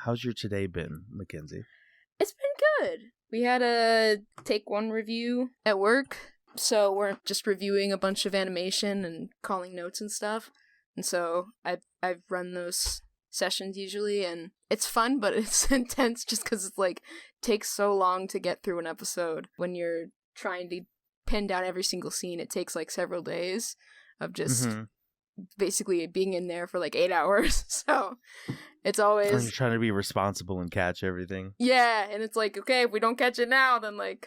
how's your today been, Mckenzie? It's been good. We had a take one review at work, so we're just reviewing a bunch of animation and calling notes and stuff. And so I've run those sessions usually, and it's fun, but it's intense just because it's like takes so long to get through an episode. When you're trying to pin down every single scene, it takes like several days of just basically being in there for like 8 hours. So it's always... And you're trying to be responsible and catch everything. Yeah, and it's like, okay, if we don't catch it now, then like,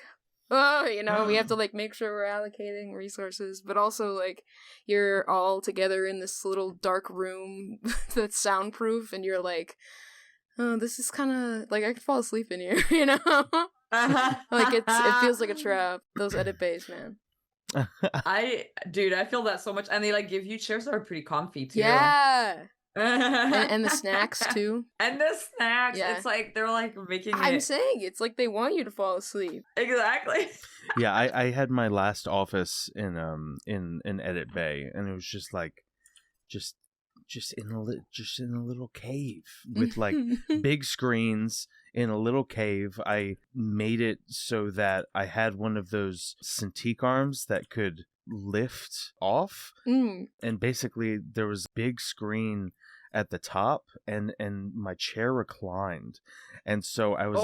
oh, you know, we have to like make sure we're allocating resources, but also like you're all together in this little dark room that's soundproof, and you're like, oh, this is kind of like I could fall asleep in here, you know? Like it feels like a trap. Those edit bays, man. I feel that so much, and they like give you chairs that are pretty comfy too. Yeah. and the snacks too. And the snacks, yeah. It's like they're like making I'm saying it's like they want you to fall asleep. Exactly. Yeah, I had my last office in Edit Bay, and it was just like just in a little cave with like big screens in a little cave. I made it so that I had one of those Cintiq arms that could lift off, and basically there was a big screen at the top, and my chair reclined, and so I was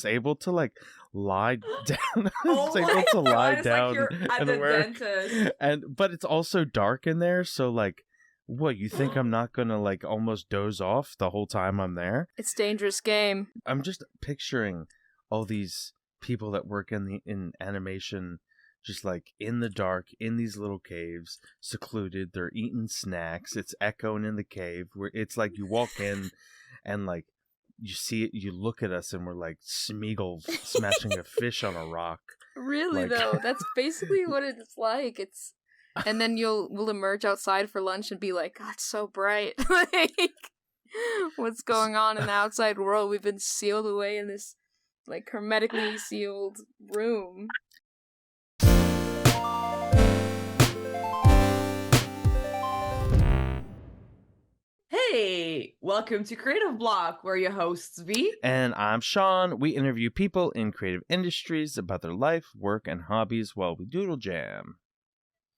able to like lie down. I was able to lie down, like you're at the dentist. But it's also dark in there, so like, what, you think I'm not gonna like almost doze off the whole time I'm there? It's a dangerous game. I'm just picturing all these people that work in animation, just like in the dark, in these little caves, secluded. They're eating snacks. It's echoing in the cave, where it's like you walk in and like you see it, you look at us, and we're like Smeagol smashing a fish on a rock. Really, like... though, that's basically what it's like. It's, and then we'll emerge outside for lunch and be like, God, it's so bright. Like, what's going on in the outside world? We've been sealed away in this like hermetically sealed room. Hey, welcome to Creative Block, where your hosts V and I'm Sean. We interview people in creative industries about their life, work, and hobbies while we doodle jam.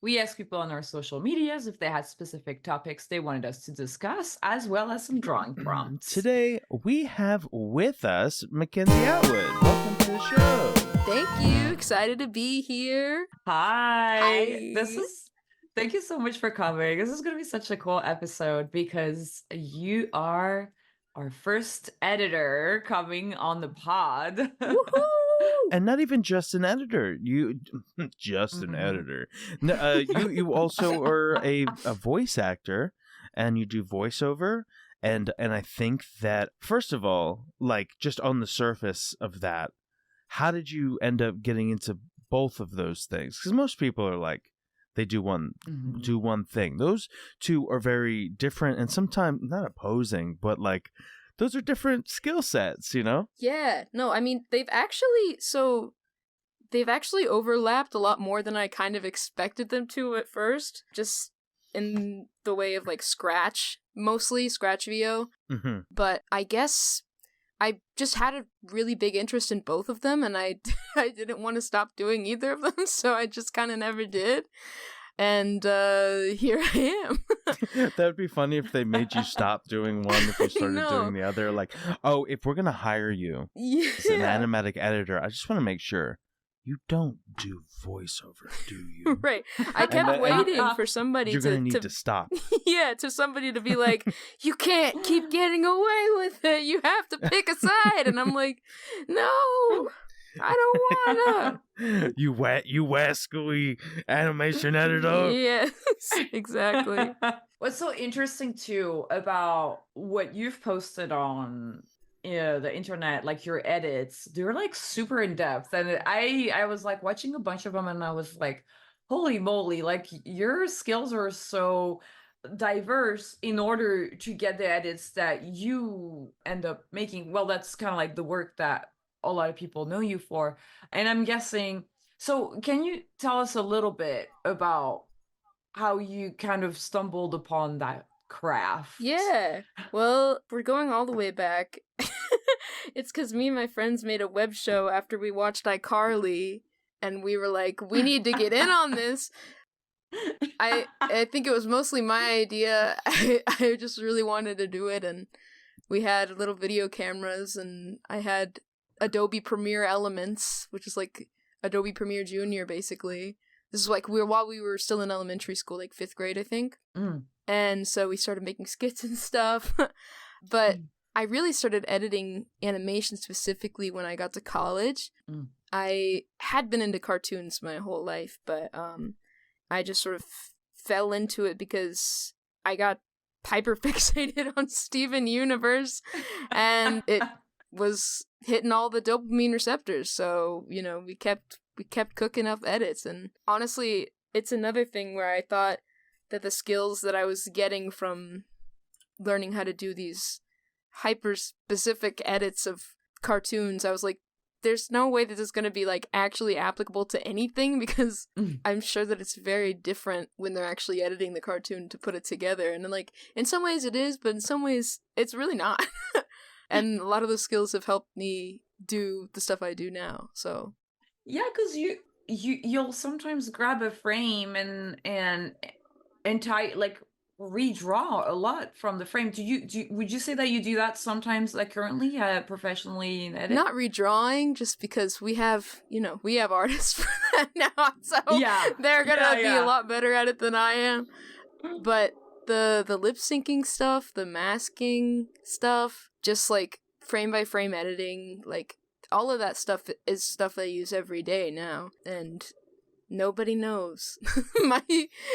We asked people on our social medias if they had specific topics they wanted us to discuss, as well as some drawing prompts. Today, we have with us Mckenzie Atwood. Welcome to the show. Thank you. Excited to be here. Hi. Thank you so much for coming. This is going to be such a cool episode because you are our first editor coming on the pod. Woohoo! And not even just an editor. You just an editor. No, you also are a voice actor, and you do voiceover. And I think that, first of all, like just on the surface of that, how did you end up getting into both of those things? Because most people are like, they do one thing. Those two are very different, and sometimes not opposing, but like those are different skill sets, you know? Yeah. No, I mean, they've actually overlapped a lot more than I kind of expected them to at first, just in the way of like mostly Scratch VO. Mm-hmm. But I guess I just had a really big interest in both of them, and I didn't want to stop doing either of them, so I just kind of never did. And here I am. That would be funny if they made you stop doing one if you started doing the other. Like, oh, if we're going to hire you as an animatic editor, I just want to make sure you don't do voiceover, do you? Right. I kept waiting for somebody You're going to need to stop. Yeah, to somebody to be like, you can't keep getting away with it. You have to pick a side. And I'm like, no, I don't wanna. You wascally animation editor. Yes, exactly. What's so interesting too about what you've posted on the internet, like your edits, they're like super in depth, and I was like watching a bunch of them, and I was like, holy moly, like your skills are so diverse in order to get the edits that you end up making. Well, that's kind of like the work that a lot of people know you for. And I'm guessing, so can you tell us a little bit about how you kind of stumbled upon that craft. Yeah. Well, we're going all the way back. It's because me and my friends made a web show after we watched iCarly, and we were like, we need to get in on this. I think it was mostly my idea. I just really wanted to do it, and we had little video cameras, and I had Adobe Premiere Elements, which is like Adobe Premiere Junior, basically. This is like while we were still in elementary school, like 5th grade, I think. And so we started making skits and stuff. But I really started editing animation specifically when I got to college. I had been into cartoons my whole life, but I just sort of fell into it because I got hyper fixated on Steven Universe, and it was hitting all the dopamine receptors. So, you know, we kept cooking up edits, and honestly, it's another thing where I thought that the skills that I was getting from learning how to do these hyper specific edits of cartoons, I was like, there's no way that this is going to be like actually applicable to anything, because I'm sure that it's very different when they're actually editing the cartoon to put it together. And then, like, in some ways it is, but in some ways it's really not. And a lot of those skills have helped me do the stuff I do now. So yeah, because you'll sometimes grab a frame and redraw a lot from the frame. Would you say that you do that sometimes, like currently, professionally in edit? Not redrawing, just because we have artists for that now, so they're gonna be a lot better at it than I am. But the lip syncing stuff, the masking stuff, just like frame by frame editing, like all of that stuff is stuff I use every day now, and nobody knows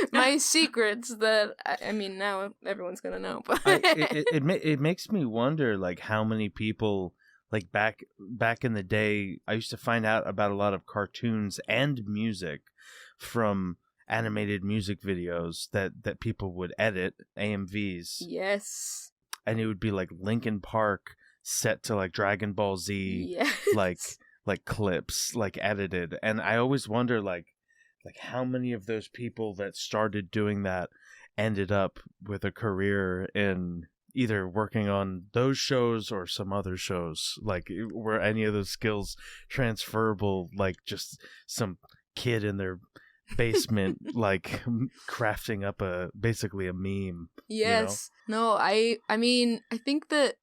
my secrets that I mean, now everyone's gonna know. But it makes me wonder, like, how many people, like, back in the day, I used to find out about a lot of cartoons and music from animated music videos that people would edit, AMVs. Yes. And it would be like Linkin Park set to like Dragon Ball Z, yes. like clips, like edited. And I always wonder, like how many of those people that started doing that ended up with a career in either working on those shows or some other shows. Like, were any of those skills transferable, like just some kid in their basement like crafting up basically a meme? Yes. You know? No, I mean, I think that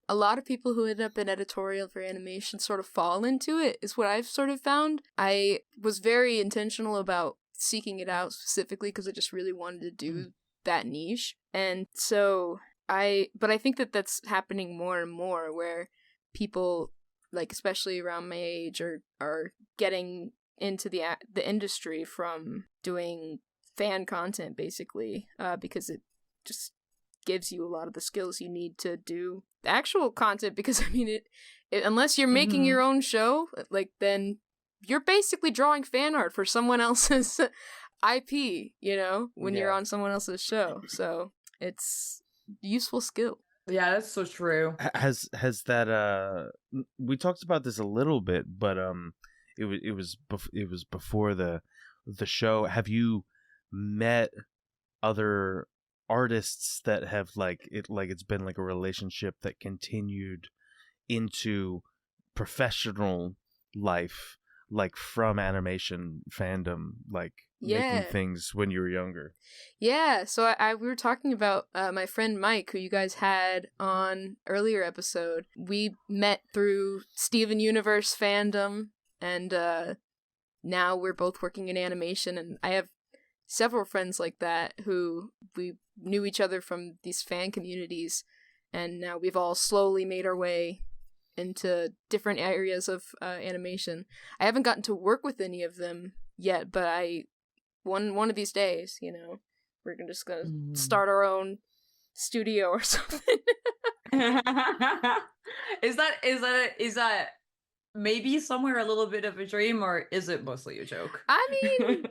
a lot of people who end up in editorial for animation sort of fall into it, is what I've sort of found. I was very intentional about seeking it out specifically because I just really wanted to do that niche. And so but I think that that's happening more and more, where people, like, especially around my age, are getting into the industry from doing fan content, basically, because it just gives you a lot of the skills you need to do the actual content. Because I mean, it unless you're making your own show, like, then you're basically drawing fan art for someone else's IP, you know, when you're on someone else's show. So it's useful skill. Yeah, that's so true. Has that we talked about this a little bit, but it was before the show. Have you met other artists that have it's been like a relationship that continued into professional life, like from animation fandom, like making things when you were younger? Yeah, so we were talking about my friend Mike, who you guys had on earlier episode. We met through Steven Universe fandom, and now we're both working in animation, and I have several friends like that who we knew each other from these fan communities, and now we've all slowly made our way into different areas of animation. I haven't gotten to work with any of them yet, but one of these days, you know, we're just gonna start our own studio or something. Is that maybe somewhere a little bit of a dream, or is it mostly a joke? I mean,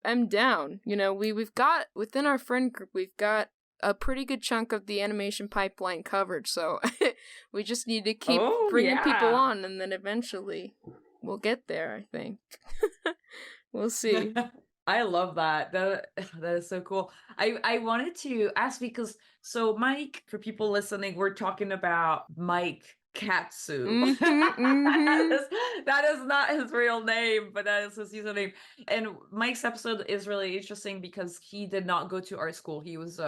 I'm down. You know, we've got, within our friend group, we've got a pretty good chunk of the animation pipeline covered, so we just need to keep bringing people on, and then eventually we'll get there, I think. We'll see. I love that. That is so cool. I wanted to ask because so Mike, for people listening, we're talking about Mike Katsu. Mm-hmm. That is not his real name, but that is his username. And Mike's episode is really interesting because he did not go to art school. He was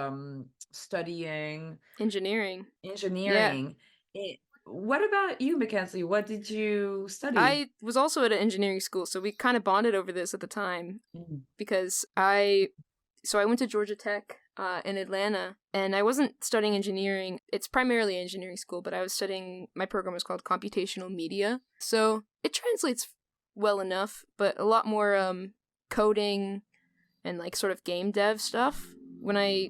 studying Engineering. Yeah. engineering. What about you, Mackenzie? What did you study? I was also at an engineering school, so we kind of bonded over this at the time because I went to Georgia Tech in Atlanta, and I wasn't studying engineering. It's primarily engineering school, but I was studying, my program was called computational media. So it translates well enough, but a lot more coding and like sort of game dev stuff. When I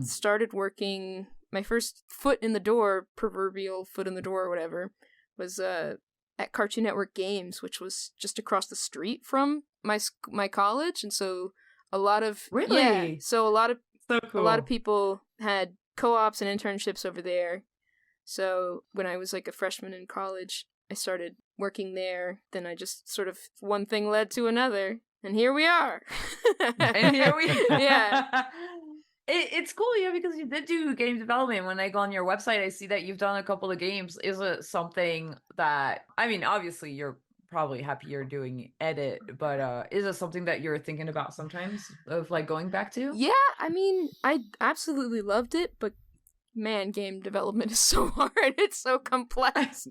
started working, my first foot in the door, proverbial foot in the door or whatever, was at Cartoon Network Games, which was just across the street from my college, and so a lot of so a lot of so cool. a lot of people had co-ops and internships over there. So when I was like a freshman in college, I started working there. Then I just sort of one thing led to another, and here we are. And here we yeah. It's cool, yeah, because you did do game development. When I go on your website, I see that you've done a couple of games. Is it something that, I mean, obviously you're probably happy you're doing edit, but is it something that you're thinking about sometimes of like going back to? Yeah, I mean, I absolutely loved it, but man, game development is so hard. It's so complex.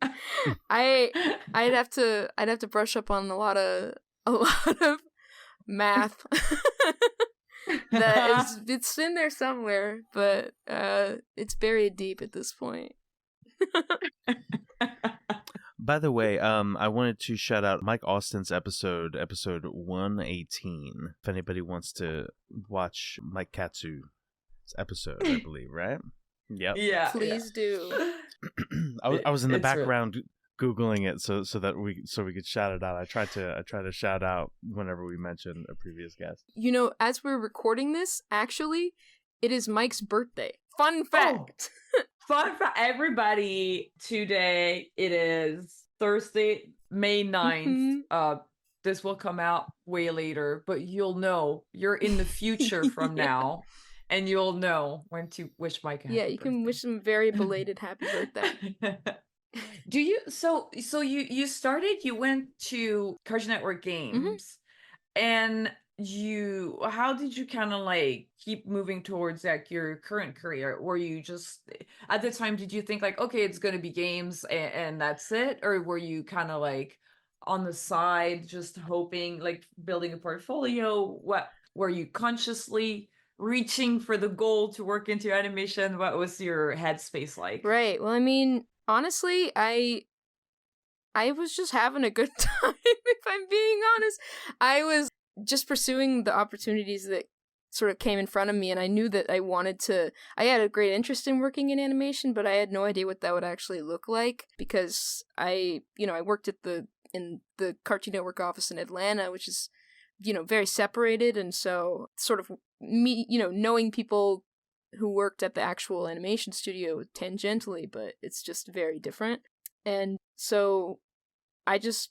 I'd have to brush up on a lot of math. It's in there somewhere, but it's buried deep at this point. By the way, I wanted to shout out Mike Austin's episode 118. If anybody wants to watch Mike Katsu's episode, I believe, right? Yep. Yeah. Please do. I was in the background Googling it so that we could shout it out. I try to shout out whenever we mention a previous guest. You know, as we're recording this, actually, it is Mike's birthday. Fun fact. Oh, fun fact, everybody. Today it is Thursday, May 9th. Mm-hmm. This will come out way later, but you'll know. You're in the future from now, and you'll know when to wish Mike a happy birthday. You can wish him a very belated happy birthday. Do you so you started, you went to Cartoon Network Games, and how did you kind of like keep moving towards like your current career? Were you just at the time, did you think like, okay, it's going to be games and that's it, or were you kind of like on the side just hoping, like building a portfolio? What were you consciously reaching for the goal to work into animation? What was your headspace like? Right. Well, I mean, honestly, I was just having a good time, if I'm being honest. I was just pursuing the opportunities that sort of came in front of me, and I knew that I had a great interest in working in animation, but I had no idea what that would actually look like, because I worked in the Cartoon Network office in Atlanta, which is, very separated, and so sort of me, knowing people who worked at the actual animation studio tangentially, but it's just very different. And so I just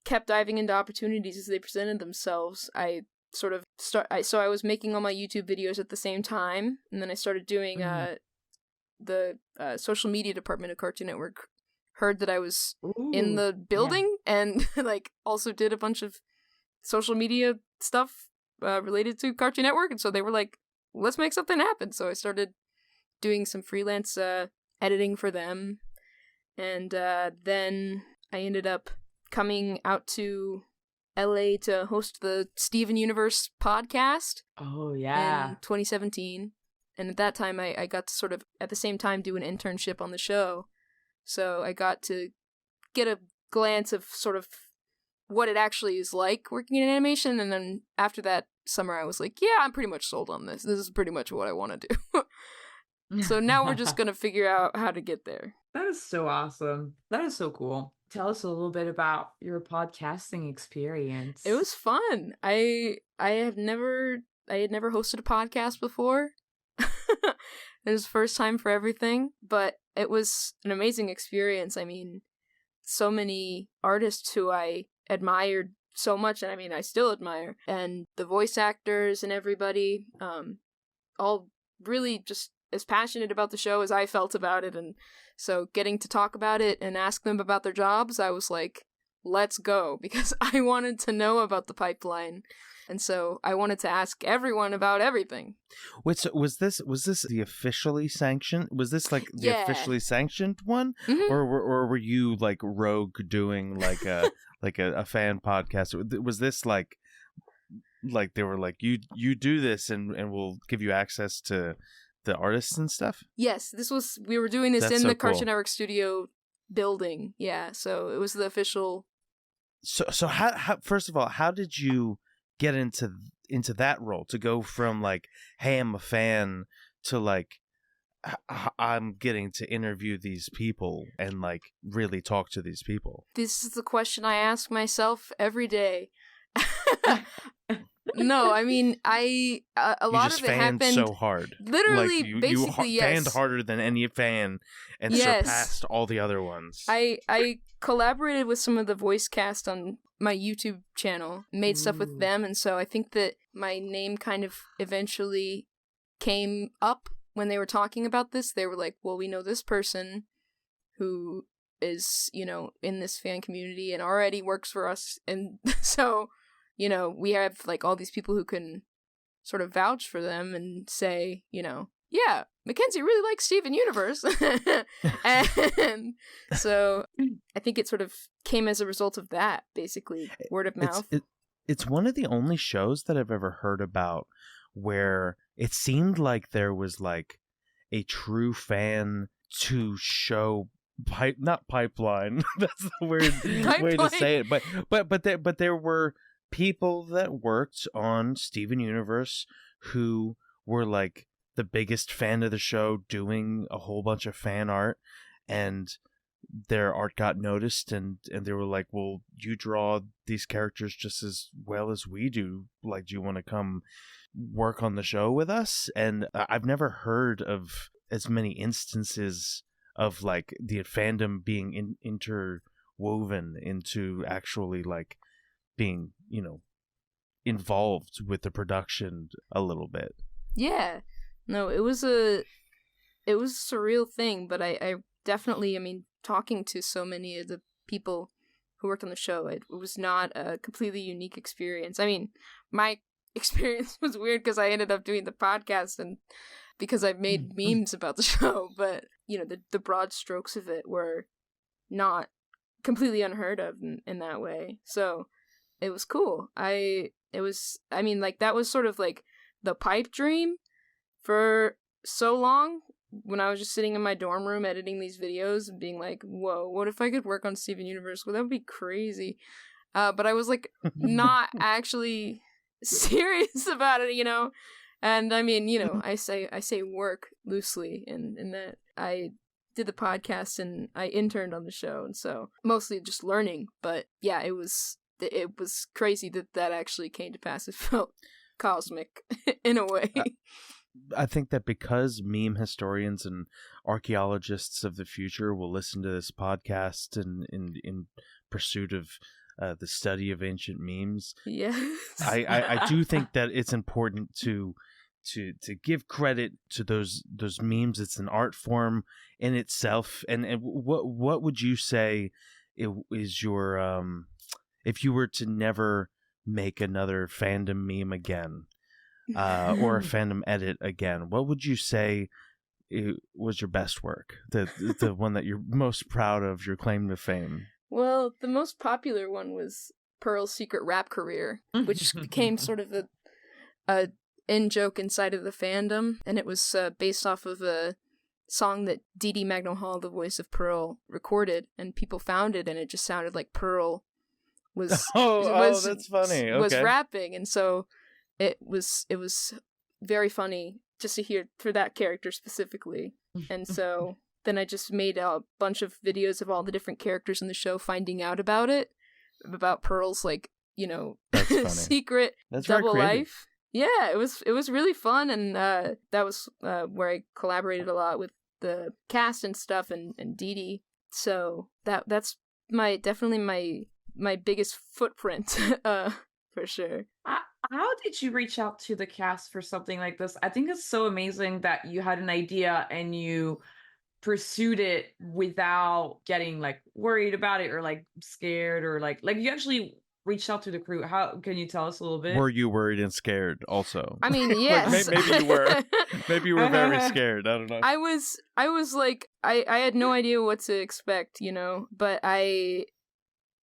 kept diving into opportunities as they presented themselves. I sort of so I was making all my YouTube videos at the same time, and then I started doing the social media department of Cartoon Network heard that I was in the building, and like also did a bunch of social media stuff related to Cartoon Network, and so they were like, let's make something happen. So I started doing some freelance editing for them, and then I ended up coming out to LA to host the Steven Universe podcast. Oh, yeah. In 2017. And at that time, I got to sort of, at the same time, do an internship on the show. So I got to get a glance of sort of what it actually is like working in animation. And then after that summer, I was like, yeah, I'm pretty much sold on this. This is pretty much what I want to do. So now we're just going to figure out how to get there. That is so awesome. That is so cool. Tell us a little bit about your podcasting experience. It was fun. I had never hosted a podcast before. It was the first time for everything, but it was an amazing experience. I mean, so many artists who I admired so much, and I mean, I still admire. And the voice actors and everybody, all really just as passionate about the show as I felt about it. And so getting to talk about it and ask them about their jobs, I was like, let's go, because I wanted to know about the pipeline. And so I wanted to ask everyone about everything. Wait, so was this the officially sanctioned? Was this like the officially sanctioned one, or were you like rogue doing like a a fan podcast? Was this like they were like, you do this and we'll give you access to the artists and stuff? Yes, we were doing this in the cool. Cartoon Network studio building. Yeah, so it was the official. So how first of all, how did you get into that role, to go from like, hey, I'm a fan, to like, I'm getting to interview these people and like really talk to these people? This is the question I ask myself every day. No, I mean, a lot of it happened so hard. Literally, like basically, you fanned harder than any fan and surpassed all the other ones. I collaborated with some of the voice cast on my YouTube channel, made stuff with them, and so I think that my name kind of eventually came up when they were talking about this. They were like, well, we know this person who is, in this fan community and already works for us, and so, we have like all these people who can sort of vouch for them and say, yeah, Mckenzie really likes Steven Universe. And so I think it sort of came as a result of that, basically, word of mouth. It's one of the only shows that I've ever heard about where it seemed like there was like a true fan to show not pipeline. That's the weird way to say it. But there were people that worked on Steven Universe who were like the biggest fan of the show, doing a whole bunch of fan art, and their art got noticed, and they were like, well, you draw these characters just as well as we do, like, do you want to come work on the show with us? And I've never heard of as many instances of like the fandom being interwoven into actually like being, involved with the production a little bit. Yeah. No, it was a surreal thing, but I definitely, talking to so many of the people who worked on the show, it was not a completely unique experience. I mean, my experience was weird because I ended up doing the podcast and because I made memes about the show, but, the broad strokes of it were not completely unheard of in that way. So it was cool. That was sort of like the pipe dream for so long, when I was just sitting in my dorm room editing these videos and being like, whoa, what if I could work on Steven Universe? Well, that would be crazy. But I was like, not actually serious about it, And I mean, I say work loosely in that I did the podcast and I interned on the show, and so mostly just learning. But yeah, it was crazy that actually came to pass. It felt cosmic in a way. I think that because meme historians and archaeologists of the future will listen to this podcast in pursuit of the study of ancient memes, yes, I do think that it's important to give credit to those memes. It's an art form in itself. And what would you say is your if you were to never make another fandom meme again? Or a fandom edit again, what would you say was your best work? The one that you're most proud of, your claim to fame? Well, the most popular one was Pearl's secret rap career, which became sort of a in-joke inside of the fandom, and it was based off of a song that Dee Dee Magnol-Hall, the voice of Pearl, recorded, and people found it, and it just sounded like Pearl was that's funny. Okay. Was rapping, and so it was very funny just to hear for that character specifically. And so then I just made a bunch of videos of all the different characters in the show finding out about it, about Pearl's secret That's double very creative. life. Yeah, it was really fun, and that was where I collaborated a lot with the cast and stuff, and Dee Dee. So that's definitely my my biggest footprint, for sure. How did you reach out to the cast for something like this? I think it's so amazing that you had an idea and you pursued it without getting like worried about it or like scared or like you actually reached out to the crew. How can you tell us a little bit? Were you worried and scared also? I mean, yes. Like, maybe you were. Maybe you were very scared. I don't know. I was like, I had no idea what to expect, you know, but I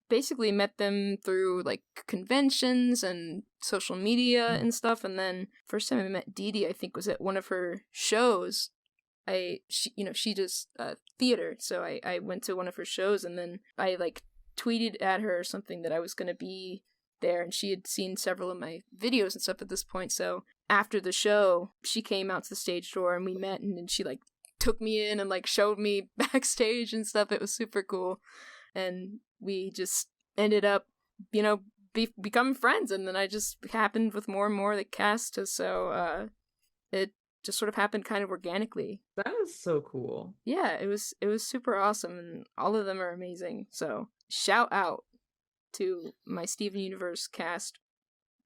basically met them through like conventions and social media and stuff. And then first time I met Dee Dee, I think, was at one of her shows. She does theater, so I went to one of her shows, and then I like tweeted at her or something that I was going to be there, and she had seen several of my videos and stuff at this point. So after the show, she came out to the stage door and we met, and then she like took me in and like showed me backstage and stuff. It was super cool, and we just ended up, becoming friends. And then I just happened with more and more the cast, so it just sort of happened kind of organically. That is so cool. Yeah, it was super awesome, and all of them are amazing. So shout out to my Steven Universe cast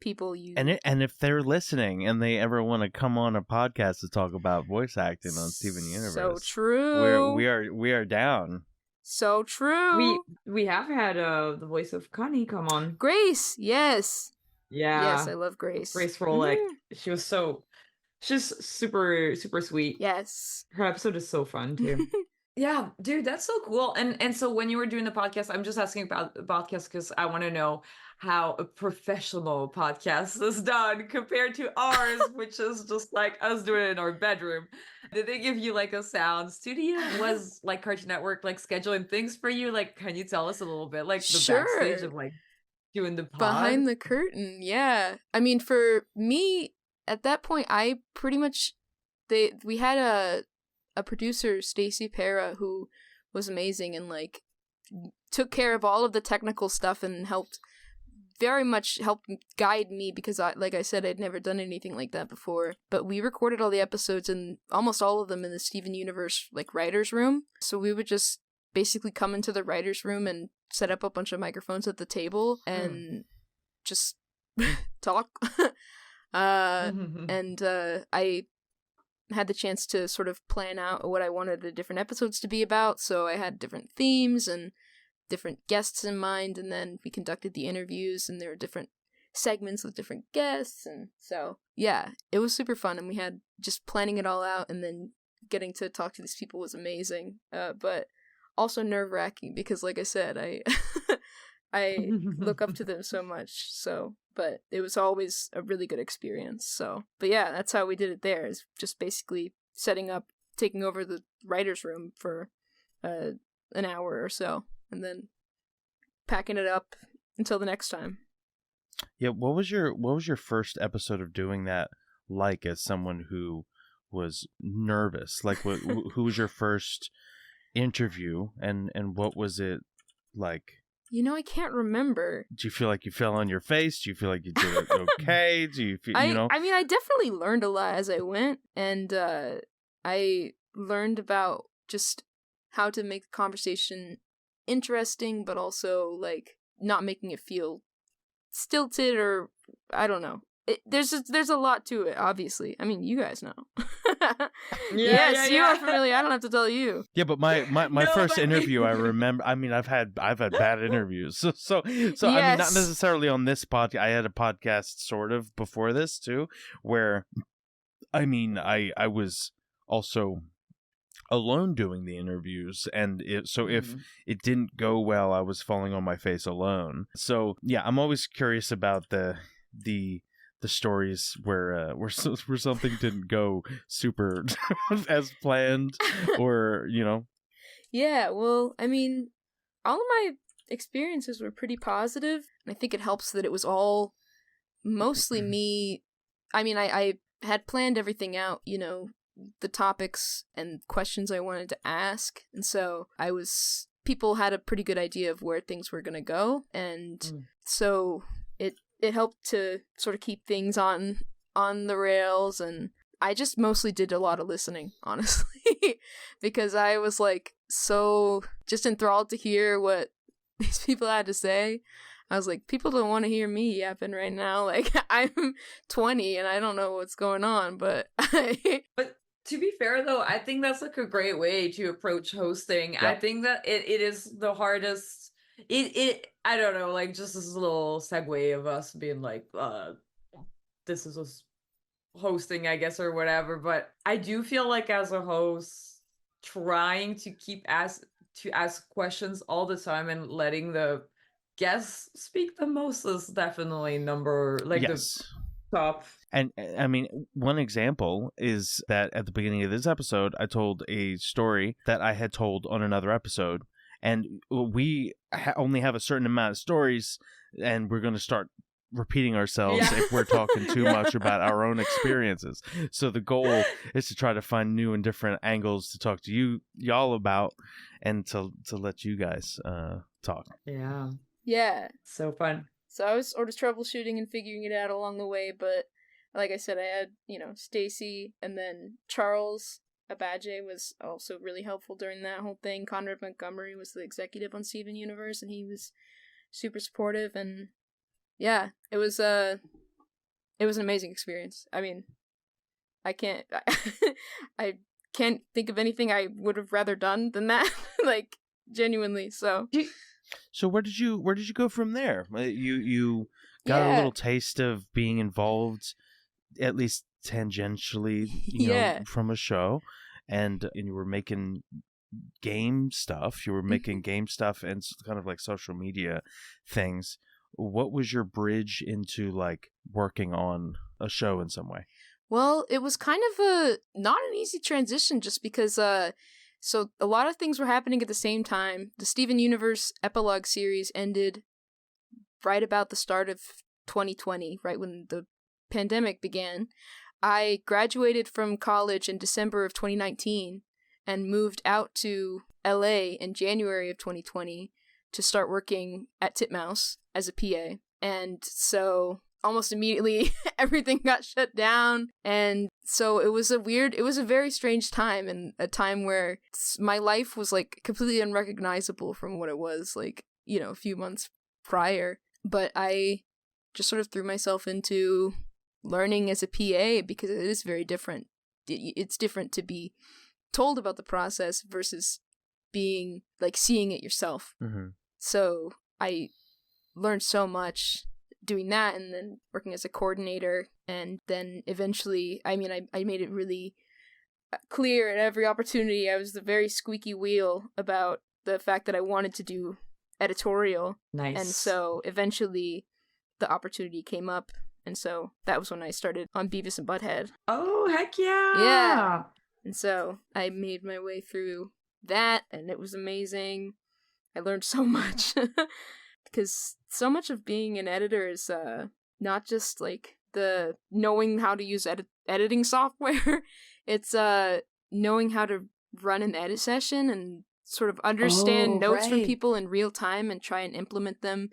people. And if they're listening and they ever want to come on a podcast to talk about voice acting on Steven Universe, so true. We are down. So true. We have had the voice of Connie come on. Grace, yes. Yeah. Yes, I love Grace. Grace Rolick. She's super, super sweet. Yes. Her episode is so fun too. Yeah, dude, that's so cool. And so when you were doing the podcast, I'm just asking about the podcast because I want to know how a professional podcast is done compared to ours, which is just like us doing it in our bedroom. Did they give you like a sound studio? Was like Cartoon Network like scheduling things for you? Like, can you tell us a little bit like the backstage of like doing the pod? Behind the curtain? Yeah. I mean, for me at that point, I pretty much we had a producer, Stacy Para, who was amazing and like took care of all of the technical stuff and helped guide me because like I said, I'd never done anything like that before. But we recorded all the episodes and almost all of them in the Steven Universe like writer's room. So we would just basically come into the writer's room and set up a bunch of microphones at the table and just talk. And I had the chance to sort of plan out what I wanted the different episodes to be about, so I had different themes and different guests in mind, and then we conducted the interviews, and there were different segments with different guests, and so, yeah, it was super fun, and we had just planning it all out, and then getting to talk to these people was amazing, but also nerve-wracking, because like I said, I look up to them so much, so, but it was always a really good experience, so. But yeah, that's how we did it there, is just basically setting up, taking over the writer's room for an hour or so, and then packing it up until the next time. Yeah, what was your first episode of doing that like, as someone who was nervous? Like, who was your first interview, and what was it like? I can't remember. Do you feel like you fell on your face? Do you feel like you did it okay? Do you feel, I mean, I definitely learned a lot as I went, and I learned about just how to make the conversation interesting, but also, like, not making it feel stilted or, I don't know. There's a lot to it, obviously. I mean, you guys know. Yes, you are familiar. I don't have to tell you. Yeah, but my first interview, I remember. I mean, I've had bad interviews. So yes. I mean, not necessarily on this podcast. I had a podcast sort of before this too, where, I mean, I was also alone doing the interviews, and if it didn't go well, I was falling on my face alone. So yeah, I'm always curious about the stories where something didn't go super as planned, or Yeah, well, I mean, all of my experiences were pretty positive, and I think it helps that it was all mostly me. I mean, I had planned everything out, the topics and questions I wanted to ask, and so people had a pretty good idea of where things were gonna go, and so it helped to sort of keep things on the rails, and I just mostly did a lot of listening, honestly, because I was like so just enthralled to hear what these people had to say. I was like, people don't want to hear me yapping right now. Like, I'm 20 and I don't know what's going on, but But to be fair, though, I think that's like a great way to approach hosting. Yep. I think that it is the hardest. I don't know, like just this little segue of us being like, this is us hosting, I guess, or whatever. But I do feel like as a host, trying to ask questions all the time and letting the guests speak the most is definitely Yes. the top. And I mean, one example is that at the beginning of this episode, I told a story that I had told on another episode. And we only have a certain amount of stories, and we're going to start repeating ourselves if we're talking too much about our own experiences. So the goal is to try to find new and different angles to talk to y'all about, and to let you guys talk. Yeah. yeah. So fun. So I was sort of troubleshooting and figuring it out along the way, but like I said, I had, Stacy, and then Charles Abaje was also really helpful during that whole thing. Conrad Montgomery was the executive on Steven Universe, and he was super supportive, and yeah, it was an amazing experience. I mean, I can't think of anything I would have rather done than that. Like, genuinely. So where did you go from there? You got a little taste of being involved, at least tangentially, you know, from a show, and you were making game stuff. You were making game stuff and kind of like social media things. What was your bridge into like working on a show in some way? Well, it was kind of not an easy transition, just because so a lot of things were happening at the same time. The Steven Universe epilogue series ended right about the start of 2020, right when the pandemic began. I graduated from college in December of 2019 and moved out to LA in January of 2020 to start working at Titmouse as a PA. And so almost immediately everything got shut down, and so it was a very strange time, and a time where my life was like completely unrecognizable from what it was like, a few months prior. But I just sort of threw myself into learning as a PA, because it is very different. It's different to be told about the process versus being like seeing it yourself. Mm-hmm. So I learned so much doing that, and then working as a coordinator, and then eventually, I made it really clear at every opportunity I was the very squeaky wheel about the fact that I wanted to do editorial. Nice. And so eventually the opportunity came up, and so that was when I started on Beavis and Butt-head. Oh, heck yeah! Yeah! And so I made my way through that, and it was amazing. I learned so much. Because so much of being an editor is not just like the knowing how to use editing software. It's knowing how to run an edit session and sort of understand notes from people in real time and try and implement them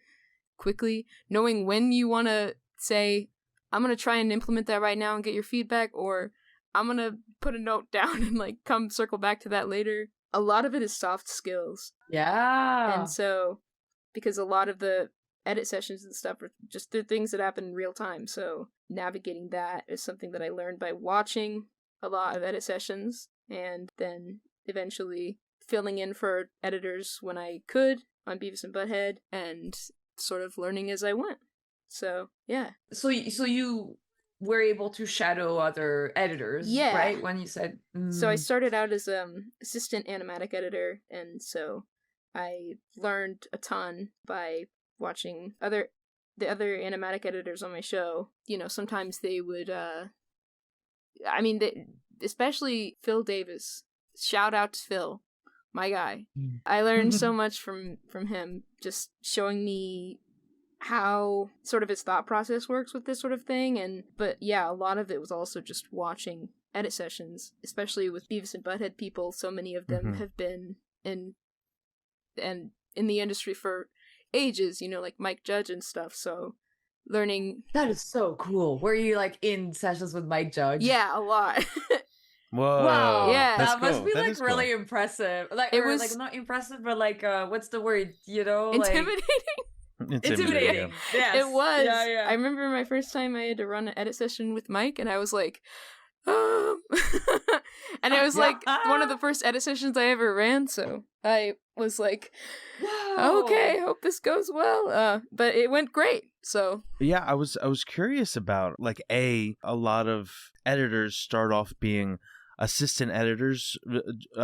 quickly. Knowing when you want to say, I'm going to try and implement that right now and get your feedback, or I'm going to put a note down and like come circle back to that later. A lot of it is soft skills. Yeah. And so, because a lot of the edit sessions and stuff are just the things that happen in real time. So navigating that is something that I learned by watching a lot of edit sessions, and then eventually filling in for editors when I could on Beavis and Butt-head, and sort of learning as I went. So, yeah. So you were able to shadow other editors, right? When you said... So I started out as assistant animatic editor, and so I learned a ton by watching the other animatic editors on my show. Sometimes they would, especially Phil Davis. Shout out to Phil, my guy. I learned so much from him, just showing me how sort of his thought process works with this sort of thing. But yeah, a lot of it was also just watching edit sessions, especially with Beavis and Butt-head people. So many of them have been in the industry for ages, like Mike Judge and stuff. So learning... That is so cool. Were you like in sessions with Mike Judge? Yeah, a lot. Whoa. Wow, Yeah. That's that must cool. be That like is cool. really impressive. Like, It or was- like not impressive, but like what's the word? You know, like Intimidating. intimidating. Yes. It was. Yeah, yeah. I remember my first time I had to run an edit session with Mike, and I was like, and it was like one of the first edit sessions I ever ran, so I was like, Wow. okay, hope this goes well. But it went great. So Yeah, I was curious about like a lot of editors start off being assistant editors.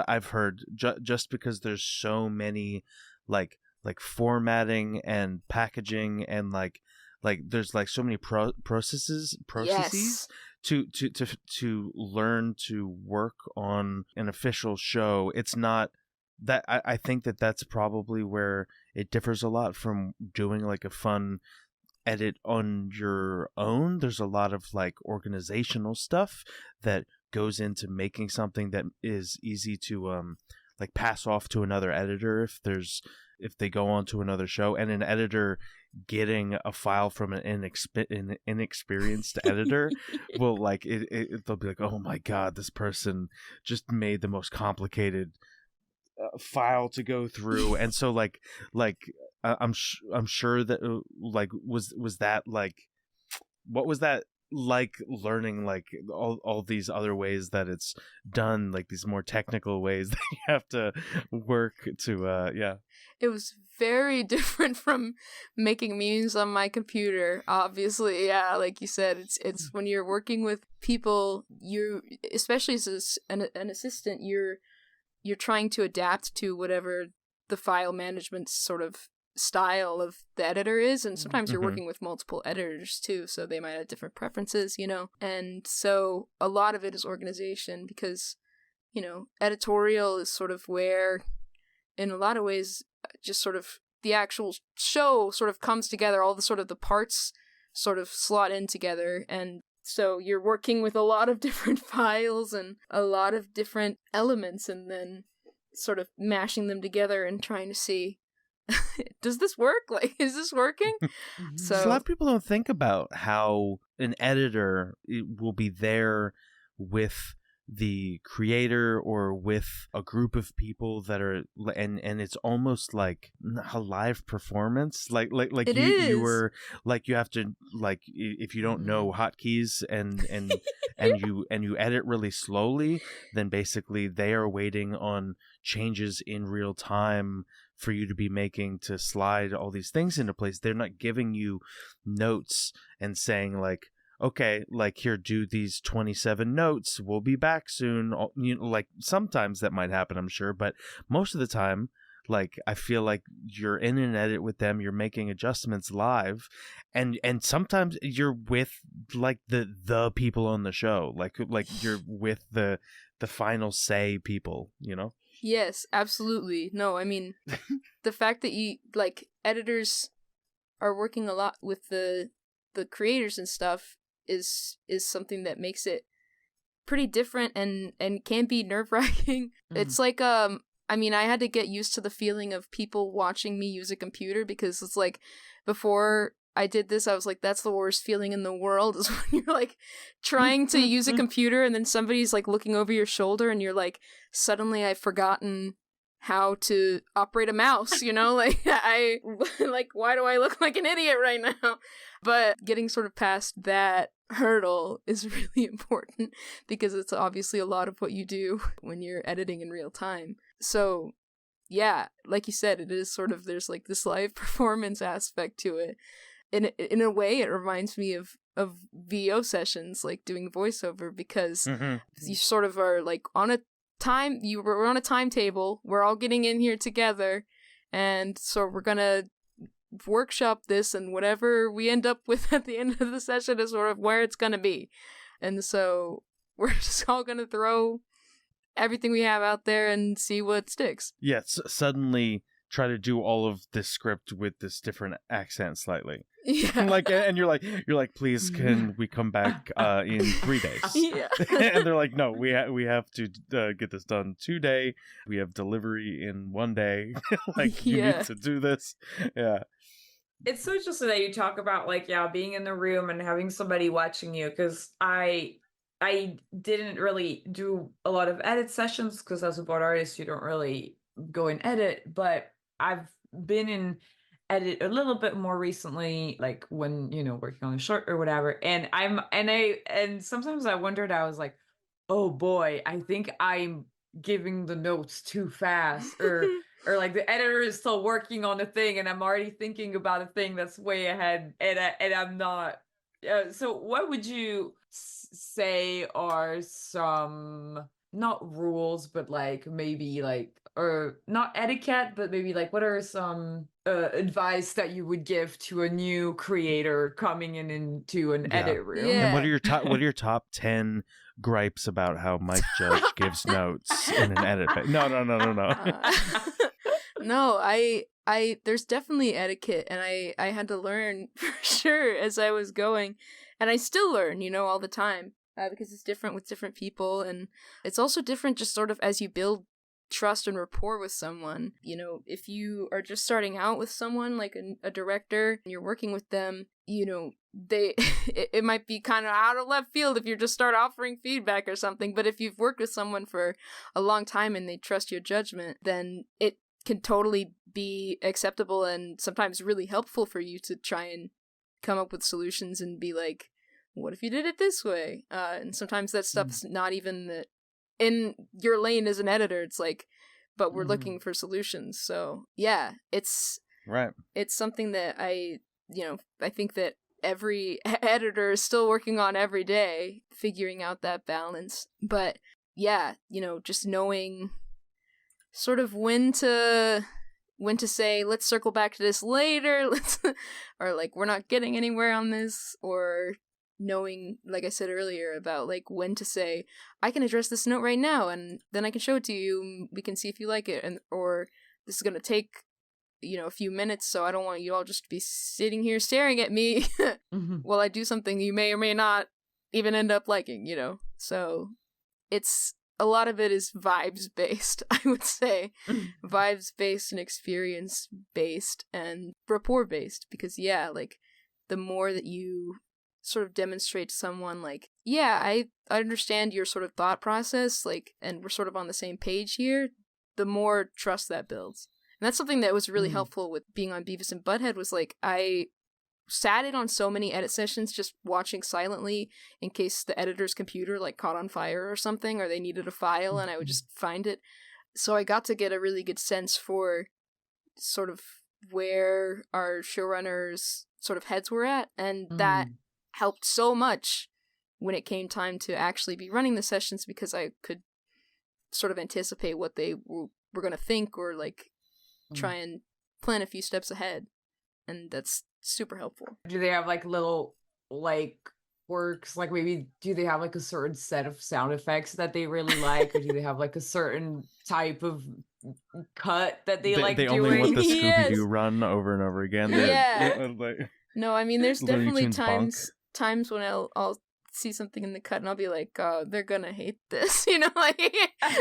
I've heard just because there's so many like formatting and packaging and like there's like so many processes yes, to learn to work on an official show. It's not that I think that's probably where it differs a lot from doing like a fun edit on your own. There's a lot of like organizational stuff that goes into making something that is easy to like pass off to another editor if they go on to another show, and an editor getting a file from an inexperienced editor will like they'll be like, oh my god, this person just made the most complicated file to go through. And so like I'm sure that like was that like, what was that like, learning like all these other ways that it's done, like these more technical ways that you have to work to yeah. it was very different from making memes on my computer. Obviously, yeah, like you said, it's when you're working with people, you, especially as an assistant, you're trying to adapt to whatever the file management sort of style of the editor is, and sometimes you're working with multiple editors too, so they might have different preferences, you know. And so a lot of it is organization, because, you know, editorial is sort of where, in a lot of ways, just sort of the actual show sort of comes together, all the sort of the parts sort of slot in together. And so you're working with a lot of different files and a lot of different elements, and then sort of mashing them together and trying to see, does this work? Like, is this working? So a lot of people don't think about how an editor will be there with the creator or with a group of people that are, and it's almost like a live performance, like It you is. were like, you have to, like, if you don't know hotkeys and you edit really slowly, then basically they are waiting on changes in real time for you to be making, to slide all these things into place. They're not giving you notes and saying like, okay, like, here, do these 27 notes, we'll be back soon. You know, like, sometimes that might happen, I'm sure, but most of the time, like, I feel like you're in an edit with them, you're making adjustments live, and sometimes you're with like the people on the show, like you're with the final say people, you know. Yes, absolutely. No, I mean, the fact that you, like, editors are working a lot with the creators and stuff is something that makes it pretty different and can be nerve-wracking. It's like, I mean, I had to get used to the feeling of people watching me use a computer, because it's like, before I did this, I was like, that's the worst feeling in the world, is when you're like trying to use a computer and then somebody's like looking over your shoulder and you're like, suddenly I've forgotten how to operate a mouse, you know? Like, like, why do I look like an idiot right now? But getting sort of past that hurdle is really important, because it's obviously a lot of what you do when you're editing in real time. So yeah, like you said, it is sort of, there's like this live performance aspect to it. In a way, it reminds me of VO sessions, like doing voiceover, because you sort of are like on a time, we're on a timetable, we're all getting in here together, and so we're gonna workshop this, and whatever we end up with at the end of the session is sort of where it's gonna be. And so we're just all gonna throw everything we have out there and see what sticks. Yeah, suddenly try to do all of this script with this different accent slightly. Yeah. Like, and you're like, please, can we come back in 3 days? Yeah. And they're like, no, we have to get this done today. We have delivery in 1 day. Like, you need to do this. Yeah. It's so interesting that you talk about, like, yeah, being in the room and having somebody watching you, because I I didn't really do a lot of edit sessions because as a board artist, you don't really go and edit, but I've been in edit a little bit more recently, like when, working on a short or whatever. And sometimes I wondered, I was like, oh boy, I think I'm giving the notes too fast, or like the editor is still working on a thing and I'm already thinking about a thing that's way ahead, and I'm not. So what would you say are some, not rules, but like maybe like, or not etiquette, but maybe like what are some advice that you would give to a new creator coming into an edit room? Yeah. And what are your top 10 gripes about how Mike Judge gives notes in an edit? No. No, I there's definitely etiquette, and I had to learn for sure as I was going, and I still learn, all the time, because it's different with different people, and it's also different just sort of as you build trust and rapport with someone. If you are just starting out with someone like a director and you're working with them, they it might be kind of out of left field if you just start offering feedback or something, but if you've worked with someone for a long time and they trust your judgment, then it can totally be acceptable and sometimes really helpful for you to try and come up with solutions and be like, what if you did it this way? And sometimes that stuff's not even in your lane as an editor. It's like, but we're looking for solutions. So yeah, it's right. It's something that I think that every editor is still working on every day, figuring out that balance. But yeah, just knowing sort of when to say, let's circle back to this later, or like, we're not getting anywhere on this, or knowing, like I said earlier, about like when to say, I can address this note right now and then I can show it to you and we can see if you like it, and or this is going to take a few minutes, so I don't want you all just to be sitting here staring at me while I do something you may or may not even end up liking, so it's a lot of it is vibes based, I would say. Vibes based and experience based and rapport based, because like the more that you sort of demonstrate to someone like, I understand your sort of thought process, like, and we're sort of on the same page here, the more trust that builds. And that's something that was really helpful with being on Beavis and Butt-head, was like, I sat in on so many edit sessions just watching silently in case the editor's computer like caught on fire or something, or they needed a file and I would just find it. So I got to get a really good sense for sort of where our showrunners' sort of heads were at, and that helped so much when it came time to actually be running the sessions, because I could sort of anticipate what they were going to think, or like try and plan a few steps ahead, and that's super helpful. Do they have like little like quirks, like maybe do they have like a certain set of sound effects that they really like, or do they have like a certain type of cut that they like they doing? only want the Scooby-Doo run over and over again. No, I mean, there's definitely Tunes times when I'll see something in the cut and I'll be like, oh, they're gonna hate this, like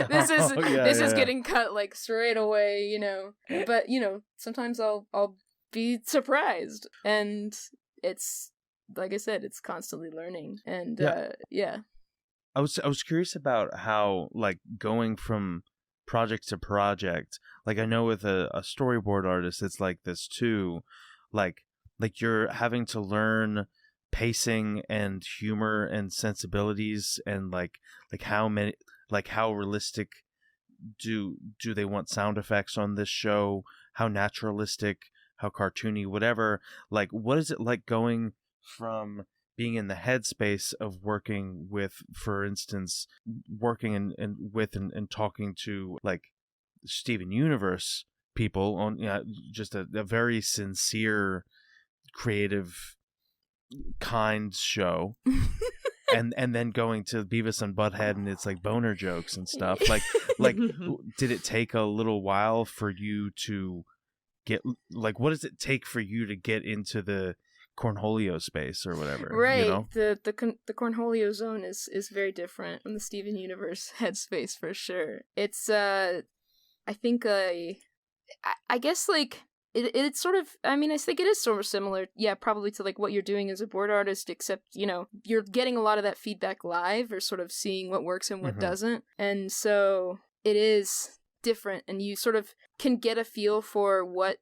this is getting cut like straight away, but sometimes I'll be surprised, and it's like I said, it's constantly learning, and I was curious about how, like, going from project to project, like I know with a storyboard artist it's like this too, like you're having to learn pacing and humor and sensibilities, and like how realistic do they want sound effects on this show, how naturalistic, how cartoony, whatever. Like, what is it like going from being in the headspace of working with, for instance, working and talking to like Steven Universe people on just a very sincere, creative, kind show, and then going to Beavis and Butt-head and it's like boner jokes and stuff. Like did it take a little while for you to get, like, what does it take for you to get into the Cornholio space or whatever? Right. The Cornholio zone is very different from the Steven Universe headspace for sure. It's I think I guess like it's sort of, I mean, I think it is sort of similar, yeah, probably to like what you're doing as a board artist, except, you know, you're getting a lot of that feedback live, or sort of seeing what works and what doesn't. And so it is different, and you sort of can get a feel for what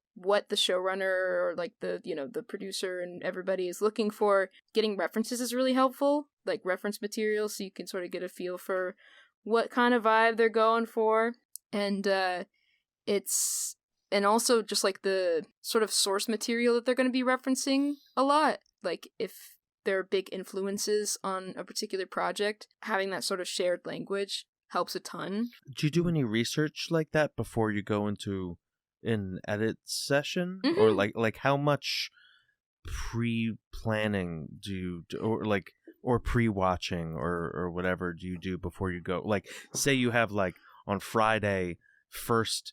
the showrunner or like the, you know, the producer and everybody is looking for. Getting references is really helpful, like reference material, so you can sort of get a feel for what kind of vibe they're going for. And and also just like the sort of source material that they're going to be referencing a lot. Like if there are big influences on a particular project, having that sort of shared language helps a ton. Do you do any research like that before you go into an edit session? Or like how much pre-planning do you do, or pre-watching or whatever do you do before you go? Like, say you have like on Friday first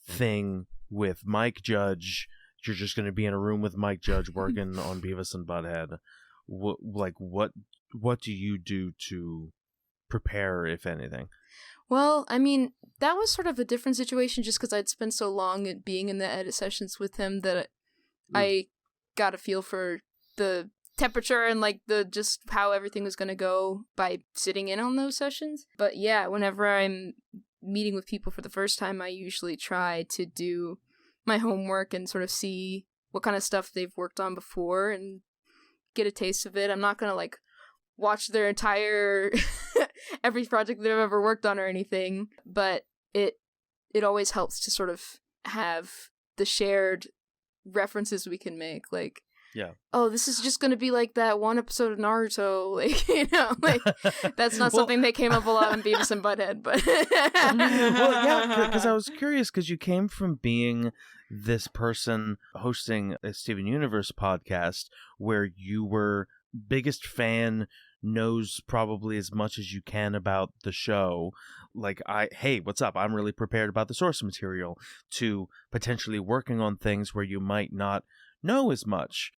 thing with Mike Judge, you're just going to be in a room with Mike Judge working on Beavis and Butt-head. What do you do to prepare, if anything? Well, I mean, that was sort of a different situation just because I'd spent so long at being in the edit sessions with him that I got a feel for the temperature and like the just how everything was going to go by sitting in on those sessions. But yeah, whenever I'm meeting with people for the first time, I usually try to do my homework and sort of see what kind of stuff they've worked on before and get a taste of it. I'm not going to like watch their entire every project they've ever worked on or anything, but it always helps to sort of have the shared references we can make, like, yeah, oh, this is just going to be like that one episode of Naruto, like, you know, like that's not something that came up a lot on Beavis and Butt-head, but well, yeah, because I was curious, because you came from being this person hosting a Steven Universe podcast where you were biggest fan, knows probably as much as you can about the show, like, hey, what's up, I'm really prepared about the source material, to potentially working on things where you might not know as much.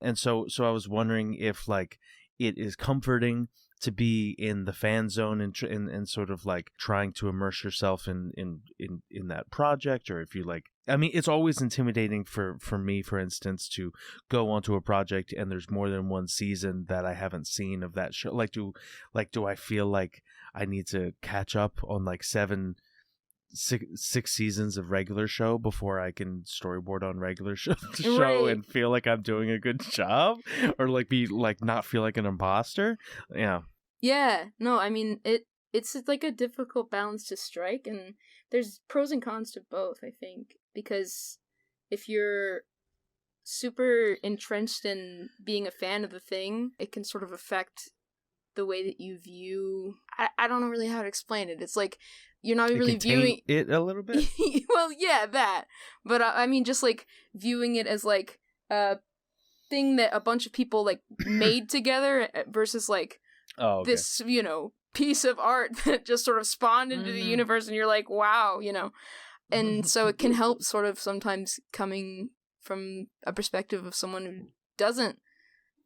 And so I was wondering if like it is comforting to be in the fan zone and sort of like trying to immerse yourself in that project, or if you like, I mean, it's always intimidating for me, for instance, to go onto a project and there's more than one season that I haven't seen of that show. Do I feel like I need to catch up on like six seasons of regular show before I can storyboard on regular show Right. and feel like I'm doing a good job, or like be like not feel like an imposter? Yeah, no, I mean, it's like a difficult balance to strike, and there's pros and cons to both, I think, because if you're super entrenched in being a fan of the thing, it can sort of affect the way that you view, I don't know really how to explain it. It's like you're not really viewing it a little bit. Well, yeah, that. But I mean, just like viewing it as like a thing that a bunch of people like made together versus like this, you know, piece of art that just sort of spawned into the universe, and you're like, wow, you know. And so it can help sort of sometimes coming from a perspective of someone who doesn't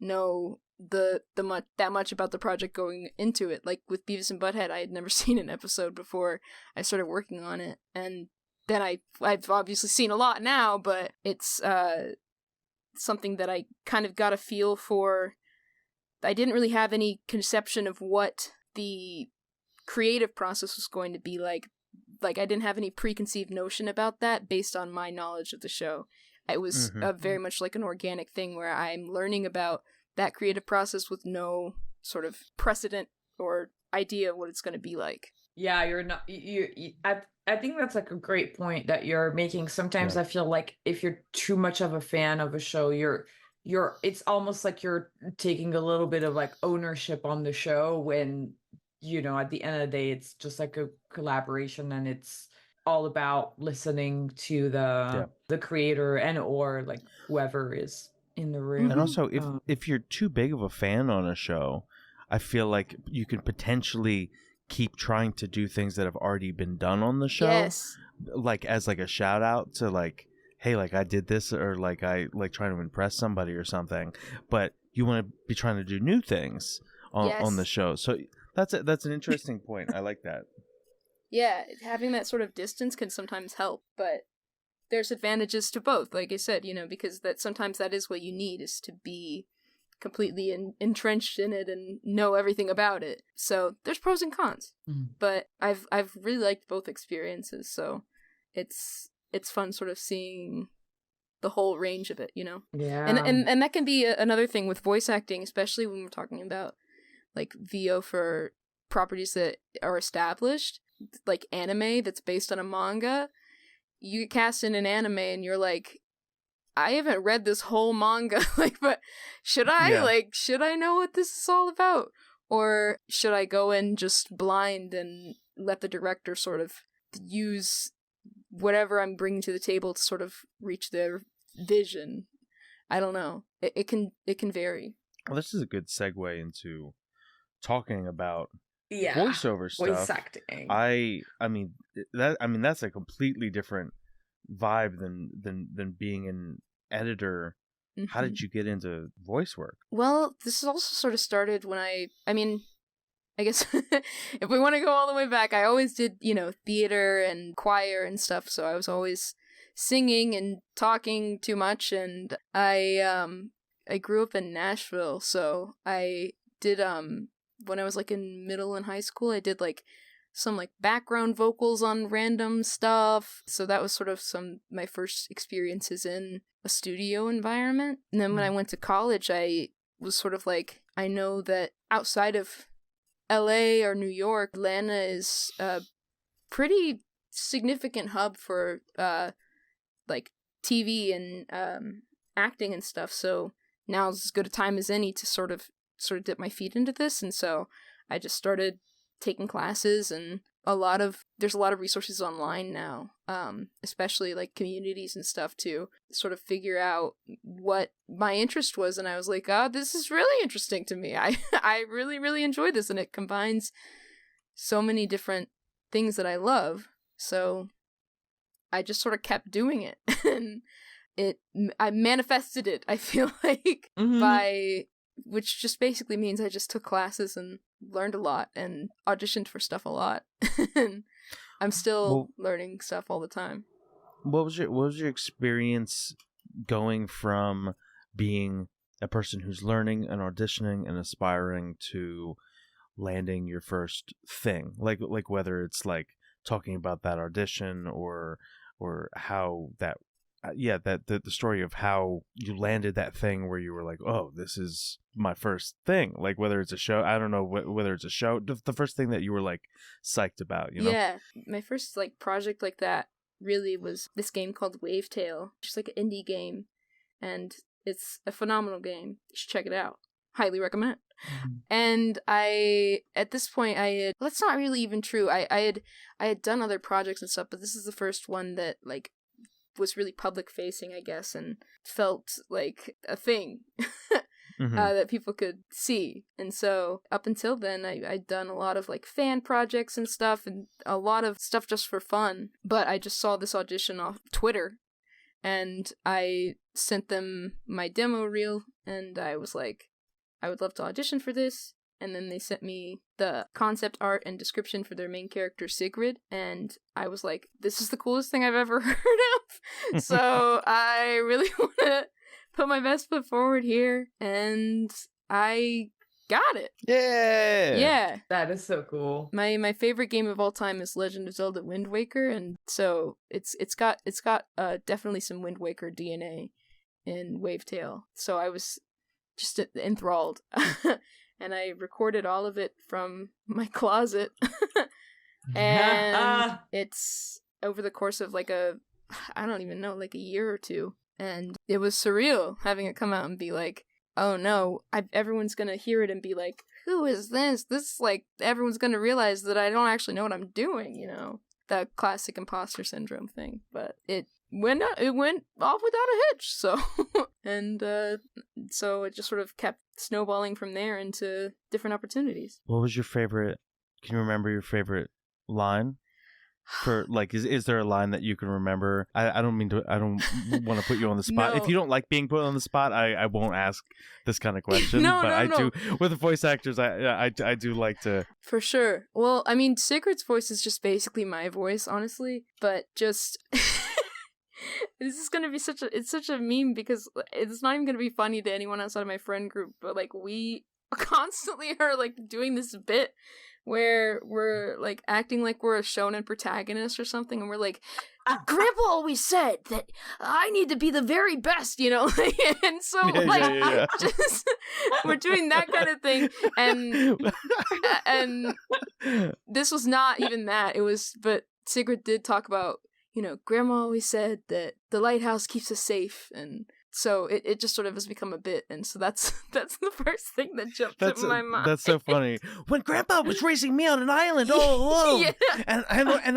know that much about the project going into it. Like with Beavis and Butt-head, I had never seen an episode before I started working on it, and then I've obviously seen a lot now, but it's something that I kind of got a feel for. I didn't really have any conception of what the creative process was going to be like. Like, I didn't have any preconceived notion about that based on my knowledge of the show. It was very much like an organic thing where I'm learning about that creative process with no sort of precedent or idea of what it's going to be like. Yeah, you're not. I think that's like a great point that you're making. Sometimes I feel like if you're too much of a fan of a show, you're it's almost like you're taking a little bit of like ownership on the show, when, you know, at the end of the day, it's just like a collaboration, and it's all about listening to the creator and or like whoever is in the room. And also, if you're too big of a fan on a show, I feel like you can potentially keep trying to do things that have already been done on the show. Yes. Like as like a shout out to like, hey, like I did this, or like I like trying to impress somebody or something. But you want to be trying to do new things on the show. So that's an interesting point. I like that. Yeah, having that sort of distance can sometimes help, but there's advantages to both, like I said, because that sometimes that is what you need, is to be completely entrenched in it and know everything about it. So there's pros and cons. But I've really liked both experiences, so it's fun sort of seeing the whole range of it, Yeah. And that can be another thing with voice acting, especially when we're talking about like VO for properties that are established, like anime that's based on a manga. You get cast in an anime and you're like, I haven't read this whole manga, but should I? Yeah. Should I know what this is all about? Or should I go in just blind and let the director sort of use whatever I'm bringing to the table to sort of reach their vision? I don't know. It can vary. Well, this is a good segue into talking about Yeah. voiceover stuff. Voice acting. I mean that's a completely different vibe than being an editor. Mm-hmm. How did you get into voice work? Well, this is also sort of started when I guess if we want to go all the way back, I always did, theater and choir and stuff, so I was always singing and talking too much, and I grew up in Nashville, so I did when I was like in middle and high school, I did like some like background vocals on random stuff. So that was sort of my first experiences in a studio environment. And then when I went to college, I was sort of like, I know that outside of LA or New York, Atlanta is a pretty significant hub for like TV and acting and stuff. So now's as good a time as any to sort of dip my feet into this. And so I just started taking classes, and there's a lot of resources online now, especially like communities and stuff, to sort of figure out what my interest was. And I was like, oh, this is really interesting to me. I really, really enjoy this, and it combines so many different things that I love. So I just sort of kept doing it, and I manifested it, I feel like, by, which just basically means I just took classes and learned a lot and auditioned for stuff a lot. And I'm still learning stuff all the time. What was your experience going from being a person who's learning and auditioning and aspiring to landing your first thing? Like whether it's like talking about that audition or how that the story of how you landed that thing where you were like, oh, this is my first thing. Like whether it's a show, I don't know whether it's a show, the first thing that you were like psyched about, Yeah, my first like project like that really was this game called Wavetail, just like an indie game, and it's a phenomenal game. You should check it out. Highly recommend. And at this point, that's not really even true. I had done other projects and stuff, but this is the first one that like was really public facing, I guess, and felt like a thing that people could see. And so up until then, I'd done a lot of like fan projects and stuff, and a lot of stuff just for fun. But I just saw this audition off Twitter, and I sent them my demo reel, and I was like, I would love to audition for this. And then they sent me the concept art and description for their main character, Sigrid. And I was like, this is the coolest thing I've ever heard of. So I really want to put my best foot forward here. And I got it. Yeah. Yeah. That is so cool. My favorite game of all time is Legend of Zelda Wind Waker. And so it's got definitely some Wind Waker DNA in Wavetail. So I was just enthralled. And I recorded all of it from my closet. And it's over the course of like I don't even know, like a year or two. And it was surreal having it come out and be like, oh no, everyone's gonna hear it and be like, who is this? This, like, everyone's gonna realize that I don't actually know what I'm doing, that classic imposter syndrome thing. But it went off without a hitch, so and so it just sort of kept snowballing from there into different opportunities. What was your favorite? Can you remember your favorite line? For like, is there a line that you can remember? I don't want to put you on the spot. No. If you don't like being put on the spot, I won't ask this kind of question. No, but I no. do with the voice actors. I do like to. For sure. Well, I mean, Sigrid's voice is just basically my voice, honestly. But just this is gonna be such a meme because it's not even gonna be funny to anyone outside of my friend group, but like we constantly are like doing this bit where we're like acting like we're a shonen protagonist or something, and we're like, Grandpa always said that I need to be the very best, you know, and so just we're doing that kind of thing, and this was not even that. It was, but Sigrid did talk about, you know, Grandma always said that the lighthouse keeps us safe, and so it just sort of has become a bit, and so that's the first thing that jumped in my mind. That's so funny. When Grandpa was raising me on an island all alone, and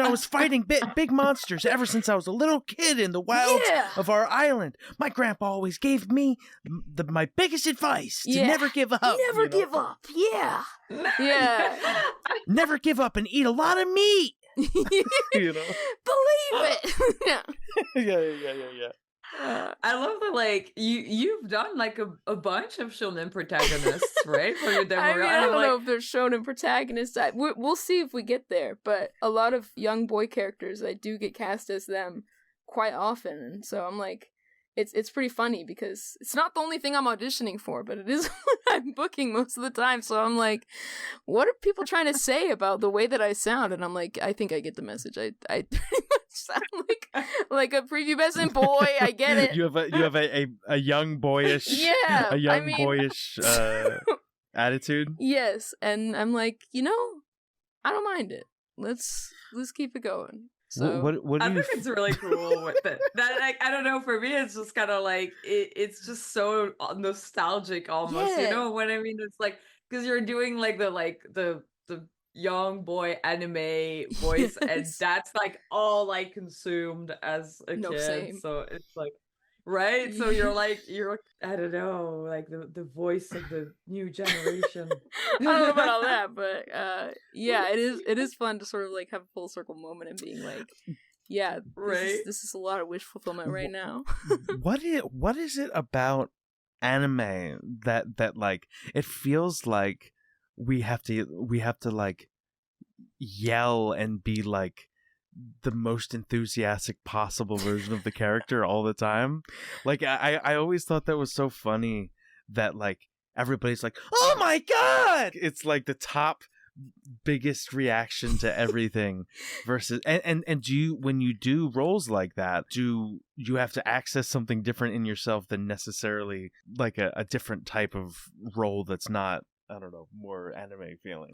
I was fighting big monsters ever since I was a little kid in the wilds of our island, my grandpa always gave me my biggest advice to never give up. Never give up. Yeah. Never give up and eat a lot of meat. You know, believe it. Yeah. I love that, like, you've done like a bunch of shonen protagonists, right? For your demo. I mean, I don't know if they're shonen protagonists. We'll see if we get there, but a lot of young boy characters, I do get cast as them quite often, and so I'm like, it's pretty funny because it's not the only thing I'm auditioning for, but it is what I'm booking most of the time. So I'm like, what are people trying to say about the way that I sound? And I'm like, I think I get the message. I pretty much sound like a prepubescent boy. I get it. You have a young boyish boyish attitude. Yes, and I'm like, you know, I don't mind it. Let's keep it going. So what I think it's really cool with it. That, like, I don't know, for me it's just kind of like it's just so nostalgic almost. You know what I mean? It's like, because you're doing like the young boy anime voice, and that's like all I consumed as a kid. Same. So it's like, right? So you're I don't know, like the voice of the new generation. I don't know about all that, but it is fun to sort of like have a full circle moment and being like, yeah, this is a lot of wish fulfillment right now. What is it about anime that like it feels like we have to like yell and be like the most enthusiastic possible version of the character all the time? Like I always thought that was so funny that like everybody's like, oh my god, it's like the top biggest reaction to everything versus and do you, when you do roles like that, do you have to access something different in yourself than necessarily like a different type of role that's not, I don't know, more anime feeling?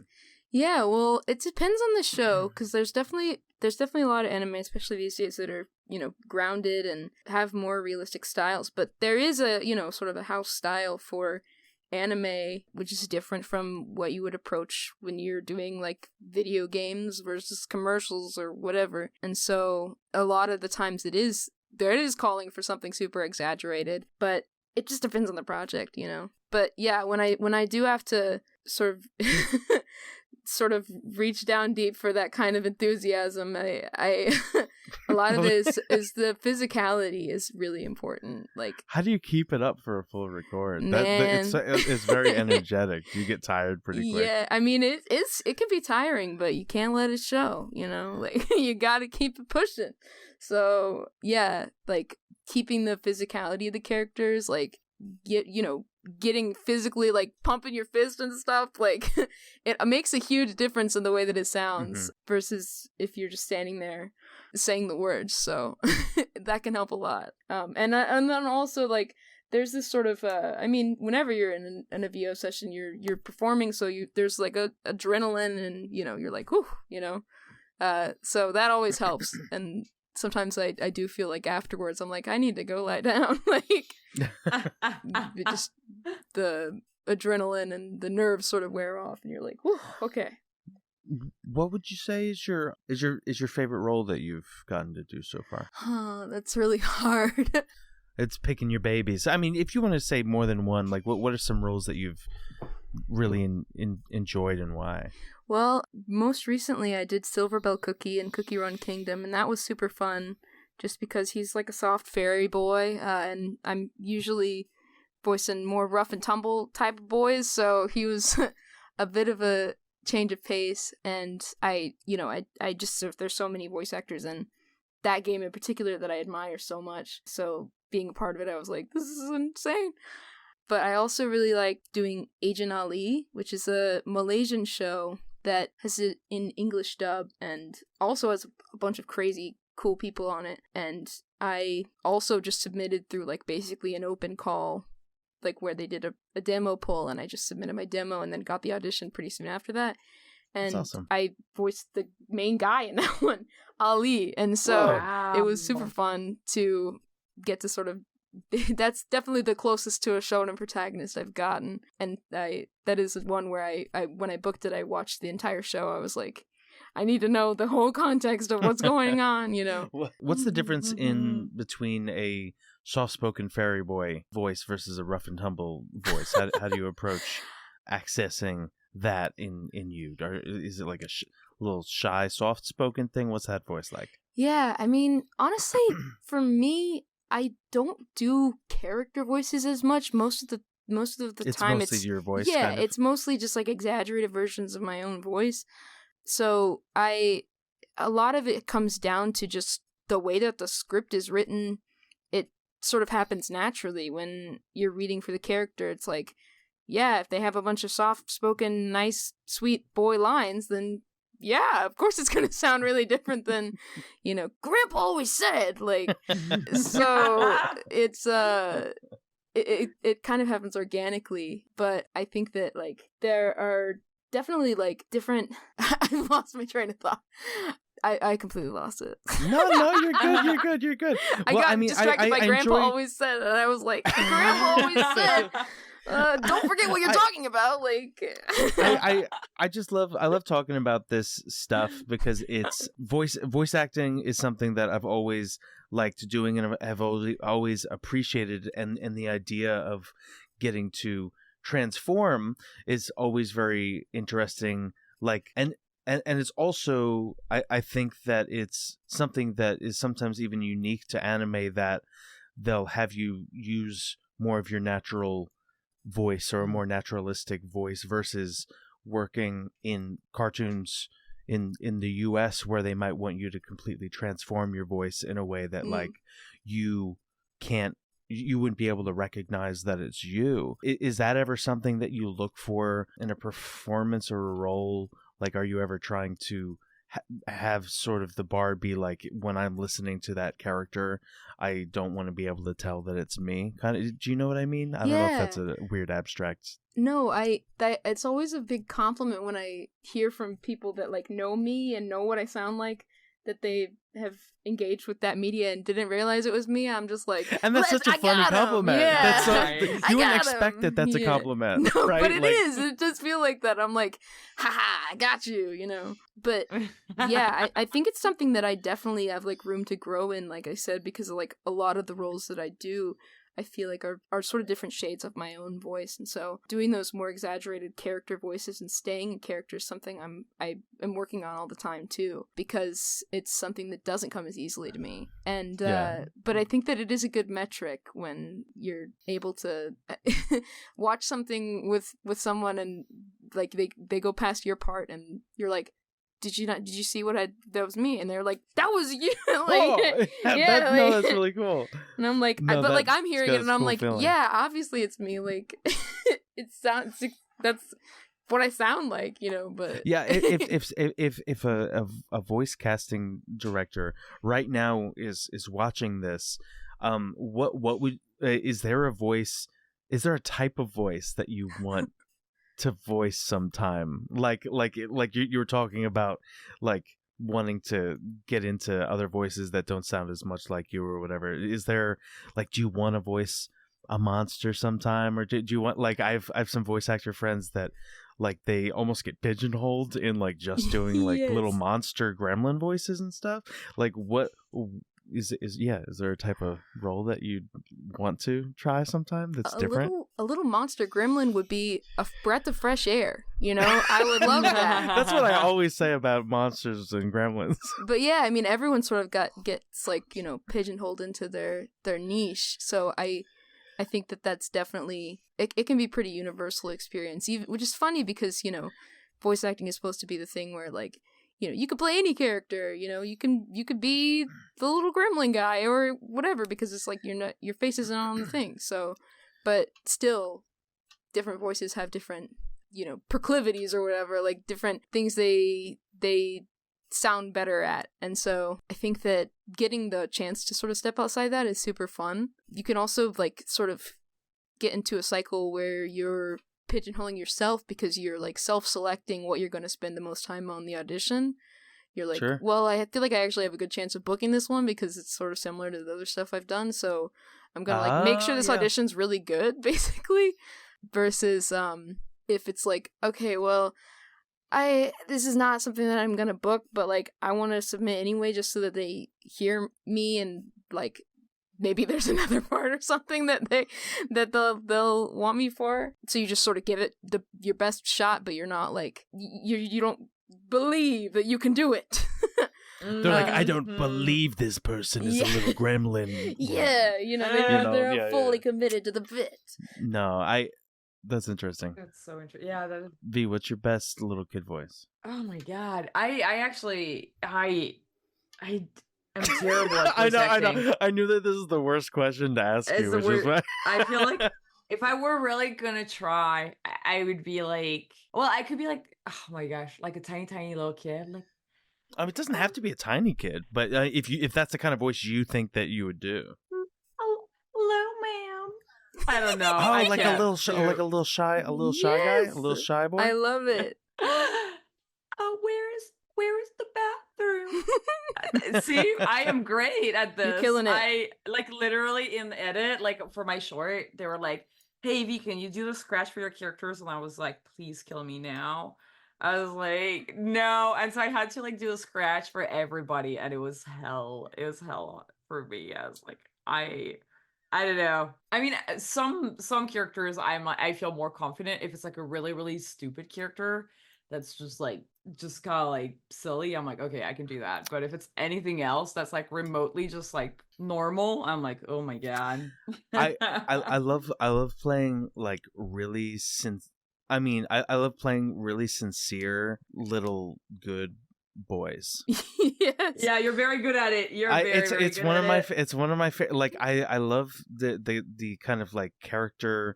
Yeah, well, it depends on the show, because there's definitely a lot of anime, especially these days, that are, you know, grounded and have more realistic styles. But there is a, you know, sort of a house style for anime, which is different from what you would approach when you're doing like video games versus commercials or whatever. And so a lot of the times it is calling for something super exaggerated, but it just depends on the project, you know. But yeah, when I do have to sort of reach down deep for that kind of enthusiasm, I a lot of it is the physicality is really important. Like, how do you keep it up for a full record? Man. It's very energetic. Do you get tired pretty quick? Yeah, I mean it can be tiring, but you can't let it show, you know? Like, you gotta keep it pushing. So yeah, like keeping the physicality of the characters, like getting physically, like pumping your fist and stuff, like it makes a huge difference in the way that it sounds versus if you're just standing there saying the words. So that can help a lot. And then also, like, there's this sort of I mean, whenever you're in a VO session, you're performing, so there's like a adrenaline, and you know, you're like, whew, you know, so that always helps. And sometimes I do feel like afterwards I'm like, I need to go lie down. Like, just the adrenaline and the nerves sort of wear off, and you're like, whew, okay. What would you say is your favorite role that you've gotten to do so far? That's really hard. It's picking your babies. I mean, if you want to say more than one, like what are some roles that you've really enjoyed and why? Well, most recently I did Silver Bell Cookie in Cookie Run Kingdom, and that was super fun just because he's like a soft fairy boy, and I'm usually voicing more rough and tumble type of boys, so he was a bit of a change of pace. And I just, there's so many voice actors, and that game in particular that I admire so much. So being a part of it, I was like, this is insane. But I also really like doing Agent Ali, which is a Malaysian show that has it in English dub and also has a bunch of crazy cool people on it. And I also just submitted through like basically an open call, like where they did a demo poll, and I just submitted my demo and then got the audition pretty soon after that. And awesome. I voiced the main guy in that one, Ali. And so it was super fun to get to sort of, that's definitely the closest to a shonen protagonist I've gotten. And that is one where I when I booked it, I watched the entire show. I was like, I need to know the whole context of what's going on, you know. What's the difference in between a soft-spoken fairy boy voice versus a rough and tumble voice? How do you approach accessing that in you? Or is it like a little shy, soft-spoken thing? What's that voice like? Yeah, I mean, honestly, for me, I don't do character voices as much. Most of the time, mostly your voice. Yeah, kind of. It's mostly just like exaggerated versions of my own voice. So a lot of it comes down to just the way that the script is written. It sort of happens naturally when you're reading for the character. It's like, yeah, if they have a bunch of soft-spoken, nice, sweet boy lines, then yeah, of course it's going to sound really different than, you know, Grandpa always said, like, so it's, it kind of happens organically, but I think that, like, there are definitely, like, different, I lost my train of thought. I completely lost it. No, you're good. I got distracted by Grandpa always said, and I was like, Grandpa always said... don't forget what you're talking about. Like, I just love talking about this stuff because it's voice acting is something that I've always liked doing and have always appreciated, and the idea of getting to transform is always very interesting. Like, and it's also I think that it's something that is sometimes even unique to anime, that they'll have you use more of your natural voice or a more naturalistic voice versus working in cartoons in the US where they might want you to completely transform your voice in a way that like you wouldn't be able to recognize that it's you. Is that ever something that you look for in a performance or a role? Like, are you ever trying to have sort of the bar be like, when I'm listening to that character, I don't want to be able to tell that it's me? Kind of, do you know what I mean? I don't know if that's a weird abstract. No, it's always a big compliment when I hear from people that like know me and know what I sound like, that they have engaged with that media and didn't realize it was me. I'm just like, and that's such a funny compliment. Yeah. That's you wouldn't expect that that's a compliment. No, right? But it is. It does feel like that. I'm like, haha, I got you, you know. But yeah, I think it's something that I definitely have like room to grow in, like I said, because of, like, a lot of the roles that I do, I feel like are sort of different shades of my own voice. And so doing those more exaggerated character voices and staying in character is something I am working on all the time too, because it's something that doesn't come as easily to me. And but I think that it is a good metric when you're able to watch something with someone and like they go past your part and you're like, did you see that was me? And they're like, that was you. Like, no, that's really cool. And I'm like, no, but like I'm hearing it and I'm cool like, feeling. yeah, obviously it's me. Like, that's what I sound like, you know. But yeah, if a voice casting director right now is watching this, what would is there a type of voice that you want to voice sometime? Like you were talking about, like wanting to get into other voices that don't sound as much like you or whatever. Is there, like, do you want to voice a monster sometime, or do you want, like, I've some voice actor friends that like they almost get pigeonholed in like just doing like Yes. little monster gremlin voices and stuff? Like, what is there a type of role that you'd want to try sometime that's different? A little monster gremlin would be a breath of fresh air, you know. I would love that. That's what I always say about monsters and gremlins. But yeah, I mean, everyone sort of gets like, you know, pigeonholed into their niche. So I think that's definitely it can be pretty universal experience, even, which is funny because, you know, voice acting is supposed to be the thing where, like, you could play any character, you could be the little gremlin guy or whatever, because it's like your face isn't on the thing. So, but still, different voices have different, proclivities or whatever, like different things they sound better at. And so I think that getting the chance to sort of step outside that is super fun. You can also like sort of get into a cycle where you're pigeonholing yourself because you're like self-selecting what you're going to spend the most time on the audition. You're like, Sure. well, I feel like I actually have a good chance of booking this one because it's sort of similar to the other stuff I've done, so I'm gonna like make sure this audition's really good, basically, versus if it's like, okay, well, this is not something that I'm gonna book, but like I want to submit anyway just so that they hear me, and like maybe there's another part or something that they'll want me for. So you just sort of give it your best shot, but you're not like you don't believe that you can do it. They're like, I don't believe this person is a little gremlin. Yeah, they're fully committed to the bit. No, that's interesting. That's so interesting. Yeah. V, what's your best little kid voice? Oh my god, I actually I'm terrible at voice I acting. know. I knew that this is the worst question to ask It's you, the which is why. I feel like if I were really gonna try, I would be like, well, I could be like, oh my gosh, like a tiny little kid. Like, I mean, it doesn't have to be a tiny kid, but if that's the kind of voice you think that you would do. oh, hello, ma'am. I don't know. Oh, like a little shy guy, a little shy boy. I love it. Oh, where is the bathroom? See, I am great at this. You're killing it. I like literally in the edit, like for my short, they were like, "Hey V, can you do the scratch for your characters?" And I was like, "Please kill me now." I was like, "No," and so I had to like do a scratch for everybody, and it was hell. It was hell for me. I was like, I don't know. I mean, some characters I feel more confident if it's like a really stupid character that's just kind of like silly. I'm like, okay, I can do that. But if it's anything else that's like remotely just like normal, I'm like, oh my god. I love playing like really I love playing really sincere little good boys. Yes. Yeah, you're very good at it. It's one of my it's one of my like I love the kind of like character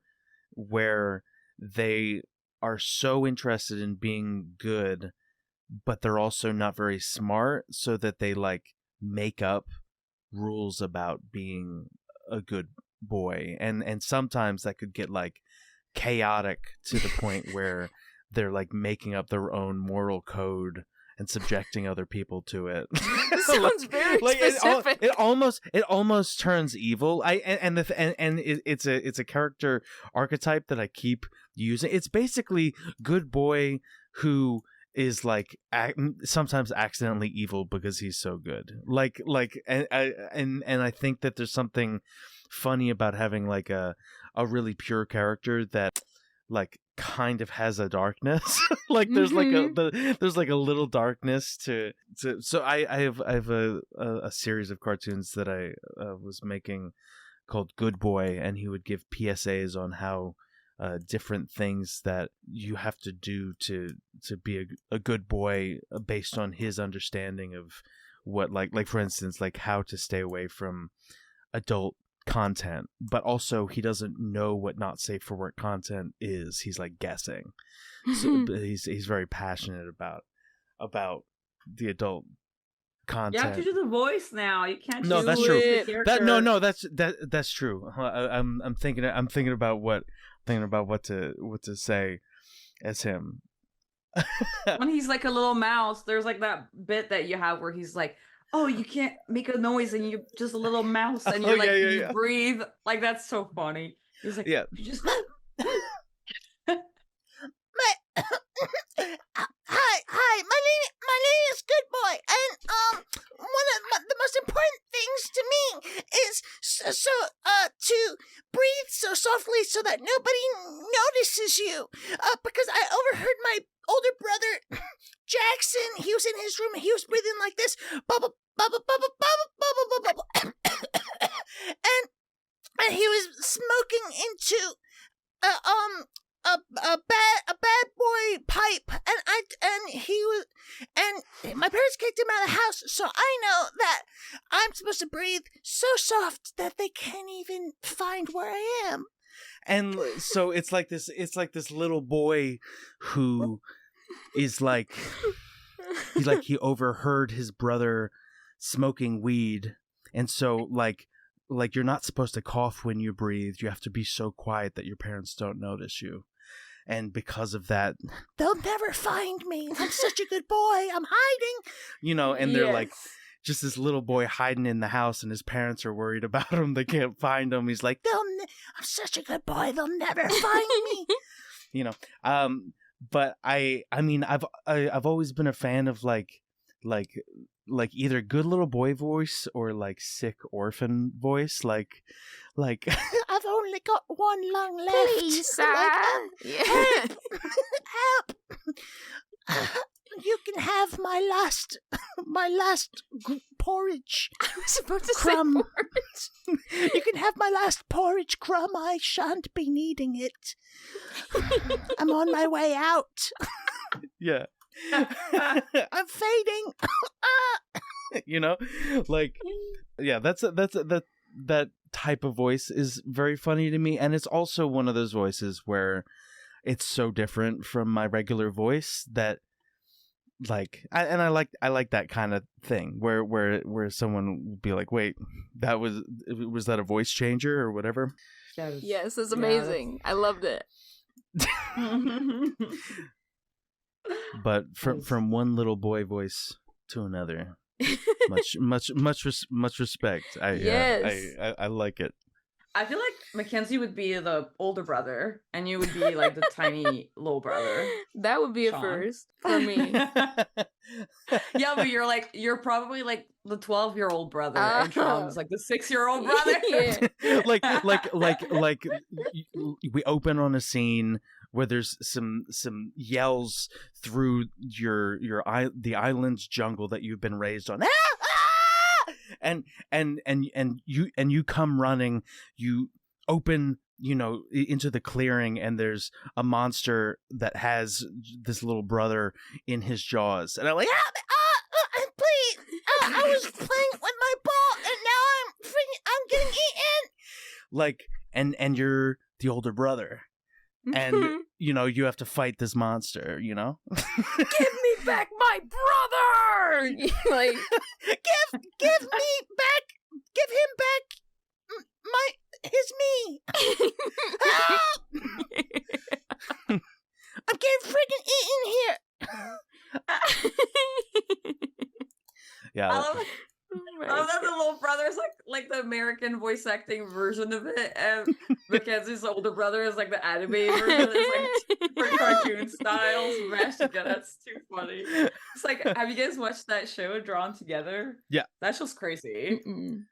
where they are so interested in being good, but they're also not very smart, so that they like make up rules about being a good boy, and sometimes that could get like chaotic to the point where they're like making up their own moral code and subjecting other people to it. Sounds very specific. It almost turns evil. It's a character archetype that I keep using. It's basically good boy who is like sometimes accidentally evil because he's so good. And I think that there's something funny about having like a really pure character that like kind of has a darkness. Like there's like there's like a little darkness to so I have a series of cartoons that I was making called Good Boy, and he would give PSAs on how different things that you have to do to be a good boy based on his understanding of what like for instance like how to stay away from adult content, but also he doesn't know what not safe for work content is. He's like guessing. So he's very passionate about the adult content. You have to do the voice now. You can't. No, do that's true. it. That's true. I'm thinking about what to say as him. When he's like a little mouse, there's like that bit that you have where he's like, oh, you can't make a noise and you're just a little mouse and you're you breathe. Like, that's so funny. He's like, yeah. You just... Hi, my name is Good Boy, and one of the most important things to me is to breathe so softly so that nobody notices you. Because I overheard my older brother Jackson. He was in his room and he was breathing like this, bubble, bubble, bubble, bubble, bubble, bubble, and he was smoking into bad boy pipe, and my parents kicked him out of the house. So I know that I'm supposed to breathe so soft that they can't even find where I am. And so it's like this little boy who is like he overheard his brother smoking weed, and so like you're not supposed to cough when you breathe. You have to be so quiet that your parents don't notice you. And because of that, they'll never find me. I'm such a good boy. I'm hiding. And they're like just this little boy hiding in the house, and his parents are worried about him. They can't find him. He's like, I'm such a good boy. They'll never find me. But I mean, I've always been a fan of like either good little boy voice or like sick orphan voice, like I've only got one lung left. Please, sir. Help! Help! You can have my last porridge. I was about to crumb. say porridge. You can have my last porridge crumb. I shan't be needing it. I'm on my way out. Yeah. I'm fading. That type of voice is very funny to me, and it's also one of those voices where it's so different from my regular voice that I like that kind of thing where someone will be like, wait, was that a voice changer or whatever? Yes, it's amazing. I loved it. But from one little boy voice to another, much respect. I like it. I feel like Mckenzie would be the older brother, and you would be like the tiny little brother. That would be Sean. a first for me. Yeah, but you're probably like the 12-year-old brother, and Sean's like the 6-year-old brother. Yeah. like we open on a scene where there's some yells through the island's jungle that you've been raised on. And you come running, you open into the clearing, and there's a monster that has this little brother in his jaws, and I'm like, please, I was playing with my ball, and now I'm getting eaten. Like, and you're the older brother, and you have to fight this monster. Give me back my brother. Like, give me back. Give him back his me. I'm getting freaking eaten here. Yeah. I love that the little brother's like the American voice acting version of it, and Mackenzie's older brother is like the anime version. It's like super cartoon style smashed together. That's too funny. It's like, have you guys watched that show, Drawn Together? Yeah, that show's crazy.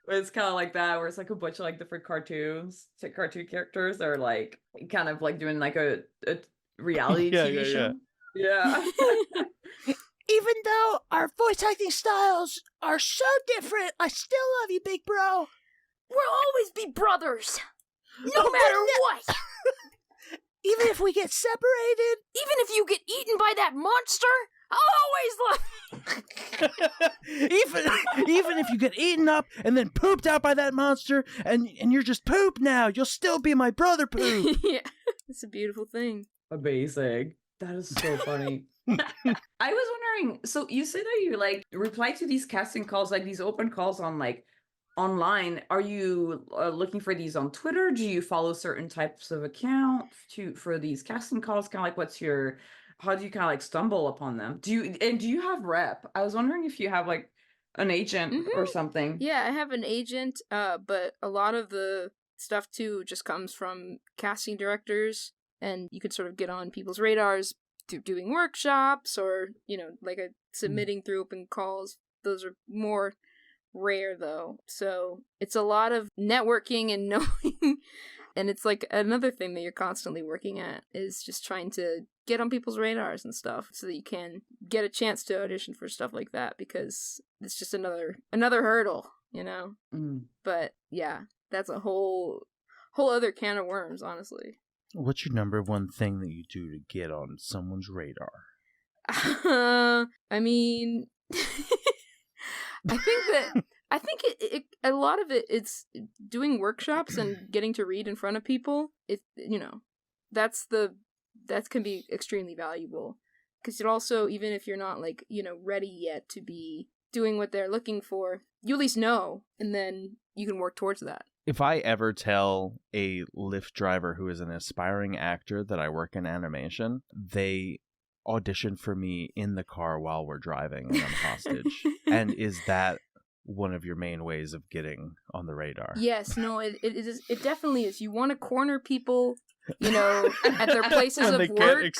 It's kind of like that, where it's like a bunch of like different cartoons, like cartoon characters that are like kind of like doing like a reality TV show. Yeah. Even though our voice acting styles are so different, I still love you, big bro. We'll always be brothers, no matter what. Even if we get separated, even if you get eaten by that monster, I'll always love you. even if you get eaten up and then pooped out by that monster, and you're just poop now, you'll still be my brother poop. Yeah, it's a beautiful thing. Amazing. That is so funny. I was wondering, so you say that you like reply to these casting calls, like these open calls on like online. Are you looking for these on Twitter? Do you follow certain types of accounts for these casting calls? Kind of like how do you kind of like stumble upon them? Do you have rep? I was wondering if you have like an agent or something. Yeah, I have an agent, but a lot of the stuff too just comes from casting directors, and you could sort of get on people's radars through doing workshops or, like submitting through open calls. Those are more rare though. So it's a lot of networking and knowing. And it's like another thing that you're constantly working at is just trying to get on people's radars and stuff so that you can get a chance to audition for stuff like that, because it's just another hurdle, But yeah, that's a whole other can of worms, honestly. What's your number one thing that you do to get on someone's radar? I mean, I think it a lot of it's doing workshops and getting to read in front of people. It that can be extremely valuable, because it also, even if you're not like ready yet to be doing what they're looking for, you at least know, and then you can work towards that. If I ever tell a Lyft driver who is an aspiring actor that I work in animation, they audition for me in the car while we're driving and I'm hostage. And is that one of your main ways of getting on the radar? Yes, no, it is. It definitely is. You want to corner people, at their places of work.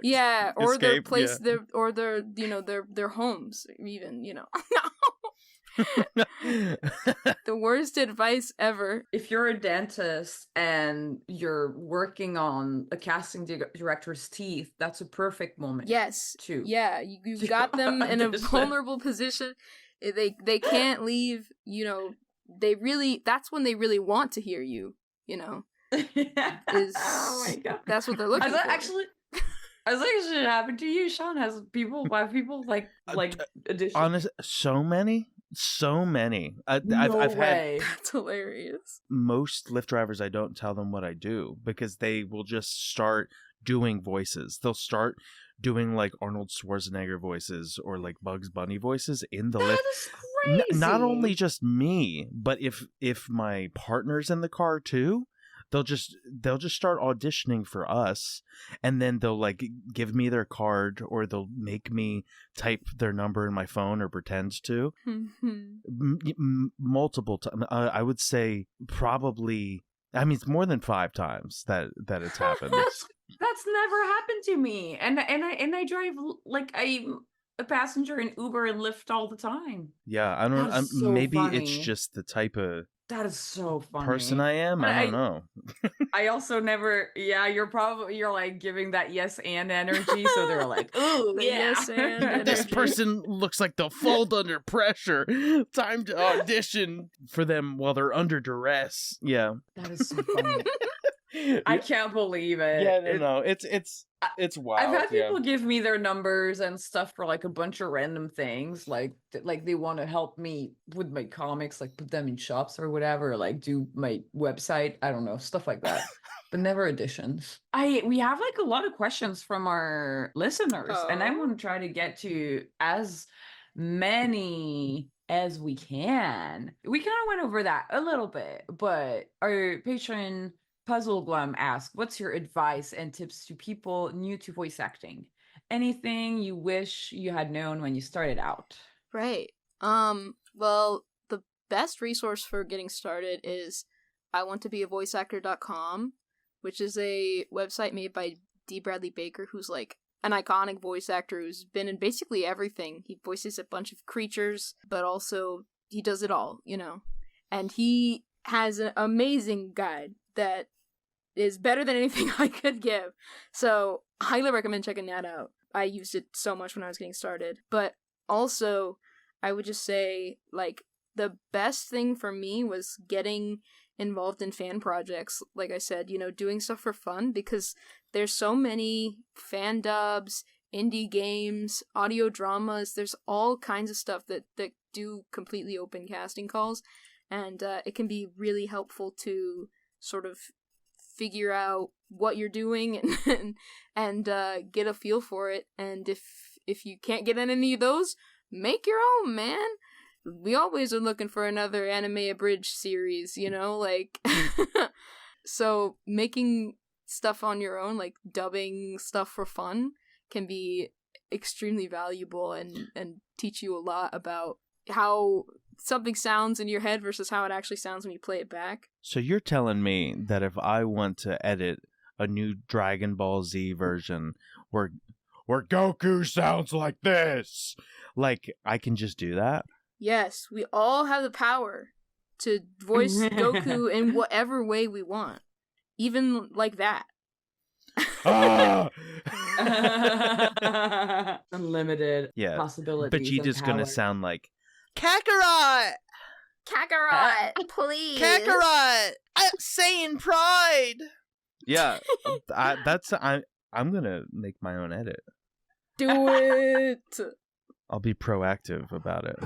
Yeah, or their place, or their homes, even. The worst advice ever. If you're a dentist and you're working on a casting director's teeth, that's a perfect moment. Yes. Too. Yeah, you've got them in a vulnerable position. They can't leave. That's when they really want to hear you. Oh my god, that's what they're looking for. Actually, I was like, it should happen to you, Sean. Why people like audition? Honest, so many. I've had. That's hilarious. Most Lyft drivers, I don't tell them what I do because they will just start doing voices. They'll start doing like Arnold Schwarzenegger voices or like Bugs Bunny voices in the Lyft. That is crazy. Not only just me, but if my partner's in the car too, they'll just start auditioning for us, and then they'll like give me their card, or they'll make me type their number in my phone or pretend to. Multiple times. I would say probably. I mean, it's more than 5 times that it's happened. That's never happened to me, and I drive like I'm a passenger in Uber and Lyft all the time. Yeah, I don't. So maybe funny. it's just the type of that is so funny person I am. I don't know. I also never. Yeah, you're like giving that yes and energy, so they're like, oh yeah, yes and energy. This person looks like they'll fold under pressure. Time to audition for them while they're under duress. Yeah, that is so funny. I can't believe it. Yeah, no, it's wild. I've had people give me their numbers and stuff for like a bunch of random things, like they want to help me with my comics, like put them in shops or whatever, like do my website, I don't know, stuff like that. But never editions. We have like a lot of questions from our listeners, and I want to try to get to as many as we can. We kind of went over that a little bit, but our patron Puzzle Glum asks, what's your advice and tips to people new to voice acting? Anything you wish you had known when you started out? Right. Well, the best resource for getting started is iwanttobeavoiceactor.com, which is a website made by D. Bradley Baker, who's like an iconic voice actor who's been in basically everything. He voices a bunch of creatures, but also he does it all, And he has an amazing guide that is better than anything I could give. So, highly recommend checking that out. I used it so much when I was getting started. But also, I would just say, like, the best thing for me was getting involved in fan projects. Like I said, doing stuff for fun, because there's so many fan dubs, indie games, audio dramas. There's all kinds of stuff that do completely open casting calls. And it can be really helpful to sort of figure out what you're doing and get a feel for it. And if you can't get in any of those, make your own, man. We always are looking for another anime abridged series, like so making stuff on your own, like dubbing stuff for fun, can be extremely valuable and teach you a lot about how something sounds in your head versus how it actually sounds when you play it back. So you're telling me that if I want to edit a new Dragon Ball Z version where Goku sounds like this, like, I can just do that? Yes, we all have the power to voice Goku in whatever way we want. Even like that. Unlimited possibilities. Vegeta's gonna sound like Kakarot! Kakarot, please! Kakarot! Saiyan Pride! Yeah, I'm gonna make my own edit. Do it. I'll be proactive about it.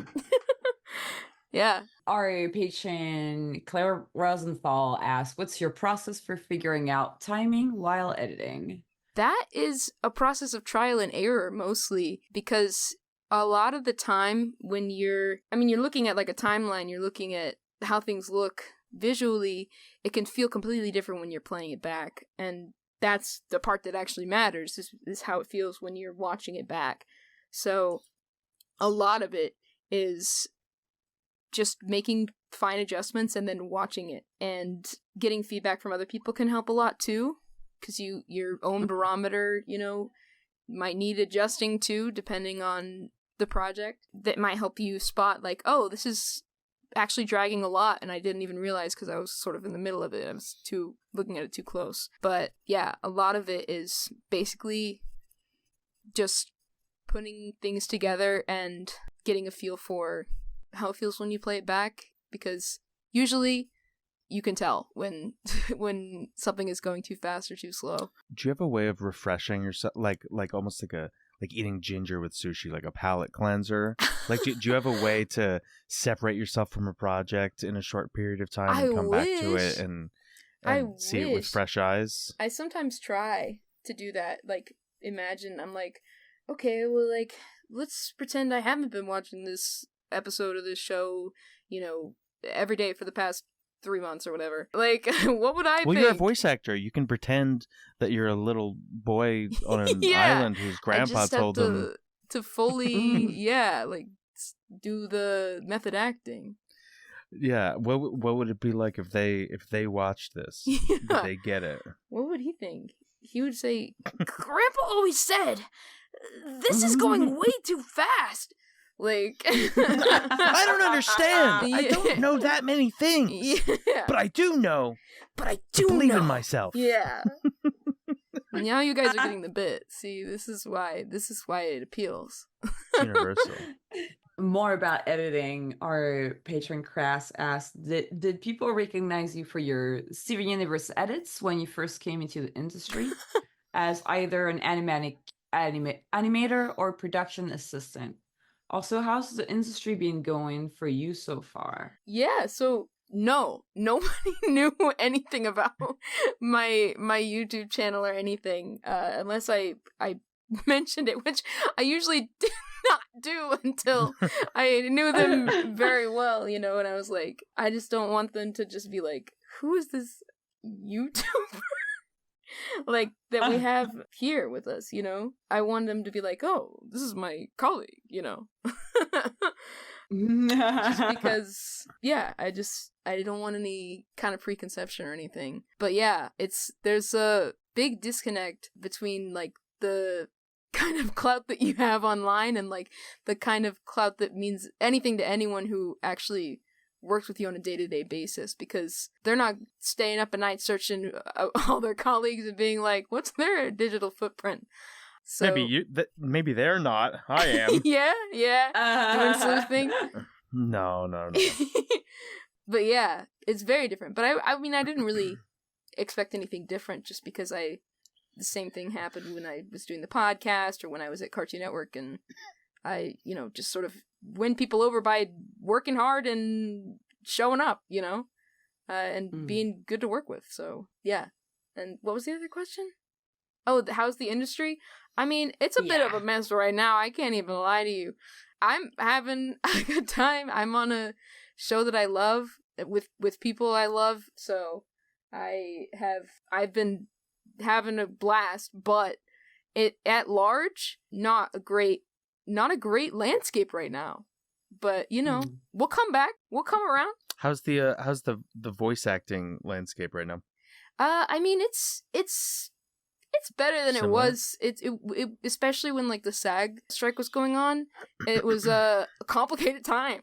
Yeah. Our patron Claire Rosenthal asks, what's your process for figuring out timing while editing? That is a process of trial and error mostly, because a lot of the time when you're looking at like a timeline, you're looking at how things look visually, it can feel completely different when you're playing it back. And that's the part that actually matters, is how it feels when you're watching it back. So a lot of it is just making fine adjustments and then watching it, and getting feedback from other people can help a lot too, because your own barometer, might need adjusting too, depending on the project. That might help you spot like, oh, this is actually dragging a lot and I didn't even realize because I was sort of in the middle of it. I was looking at it too close. But yeah, a lot of it is basically just putting things together and getting a feel for how it feels when you play it back, because usually you can tell when when something is going too fast or too slow. Do you have a way of refreshing yourself, like almost like eating ginger with sushi, like a palate cleanser? Like, do you have a way to separate yourself from a project in a short period of time and come back to it and see it with fresh eyes? I sometimes try to do that. Like, imagine I'm like, okay, well, like, let's pretend I haven't been watching this episode of this show, every day for the past 3 months or whatever. Like, what would I think? Well, you're a voice actor. You can pretend that you're a little boy on an island whose grandpa told him to fully, do the method acting. Yeah, what would it be like if they watched this? Yeah. Would they get it? What would he think? He would say, Grandpa always said, this is going way too fast. Like, I don't understand. Yeah. I don't know that many things. Yeah. But I do know. But I do believe know. in myself. Yeah. Now you guys are getting the bit. See, this is why it appeals. It's universal. More about editing, our patron Crass asked, did people recognize you for your Steven Universe edits when you first came into the industry as either an animator or production assistant? Also, how's the industry been going for you so far? Yeah, so no, nobody knew anything about my YouTube channel or anything, unless I mentioned it, which I usually did not do until I knew them very well, and I was like, I just don't want them to just be like, who is this YouTuber? Like, that we have here with us, I want them to be like, oh, this is my colleague, Just because, yeah, I don't want any kind of preconception or anything. But yeah, there's a big disconnect between, like, the kind of clout that you have online and, like, the kind of clout that means anything to anyone who actually works with you on a day-to-day basis, because they're not staying up at night searching all their colleagues and being like, what's their digital footprint? So maybe they're not. I am. yeah. Doing sleuthing. No. But yeah, it's very different. But I mean, I didn't really expect anything different, just because the same thing happened when I was doing the podcast or when I was at Cartoon Network, and I, just sort of win people over by working hard and showing up, and being good to work with. So, yeah. And what was the other question? Oh, how's the industry? I mean, it's a bit of a mess right now. I can't even lie to you. I'm having a good time. I'm on a show that I love with people I love. So I've been having a blast, but it at large, not a great landscape right now. But we'll come back. We'll come around. How's the voice acting landscape right now? I mean, it's better than Similar. it was. It especially when like the SAG strike was going on. It was a complicated time.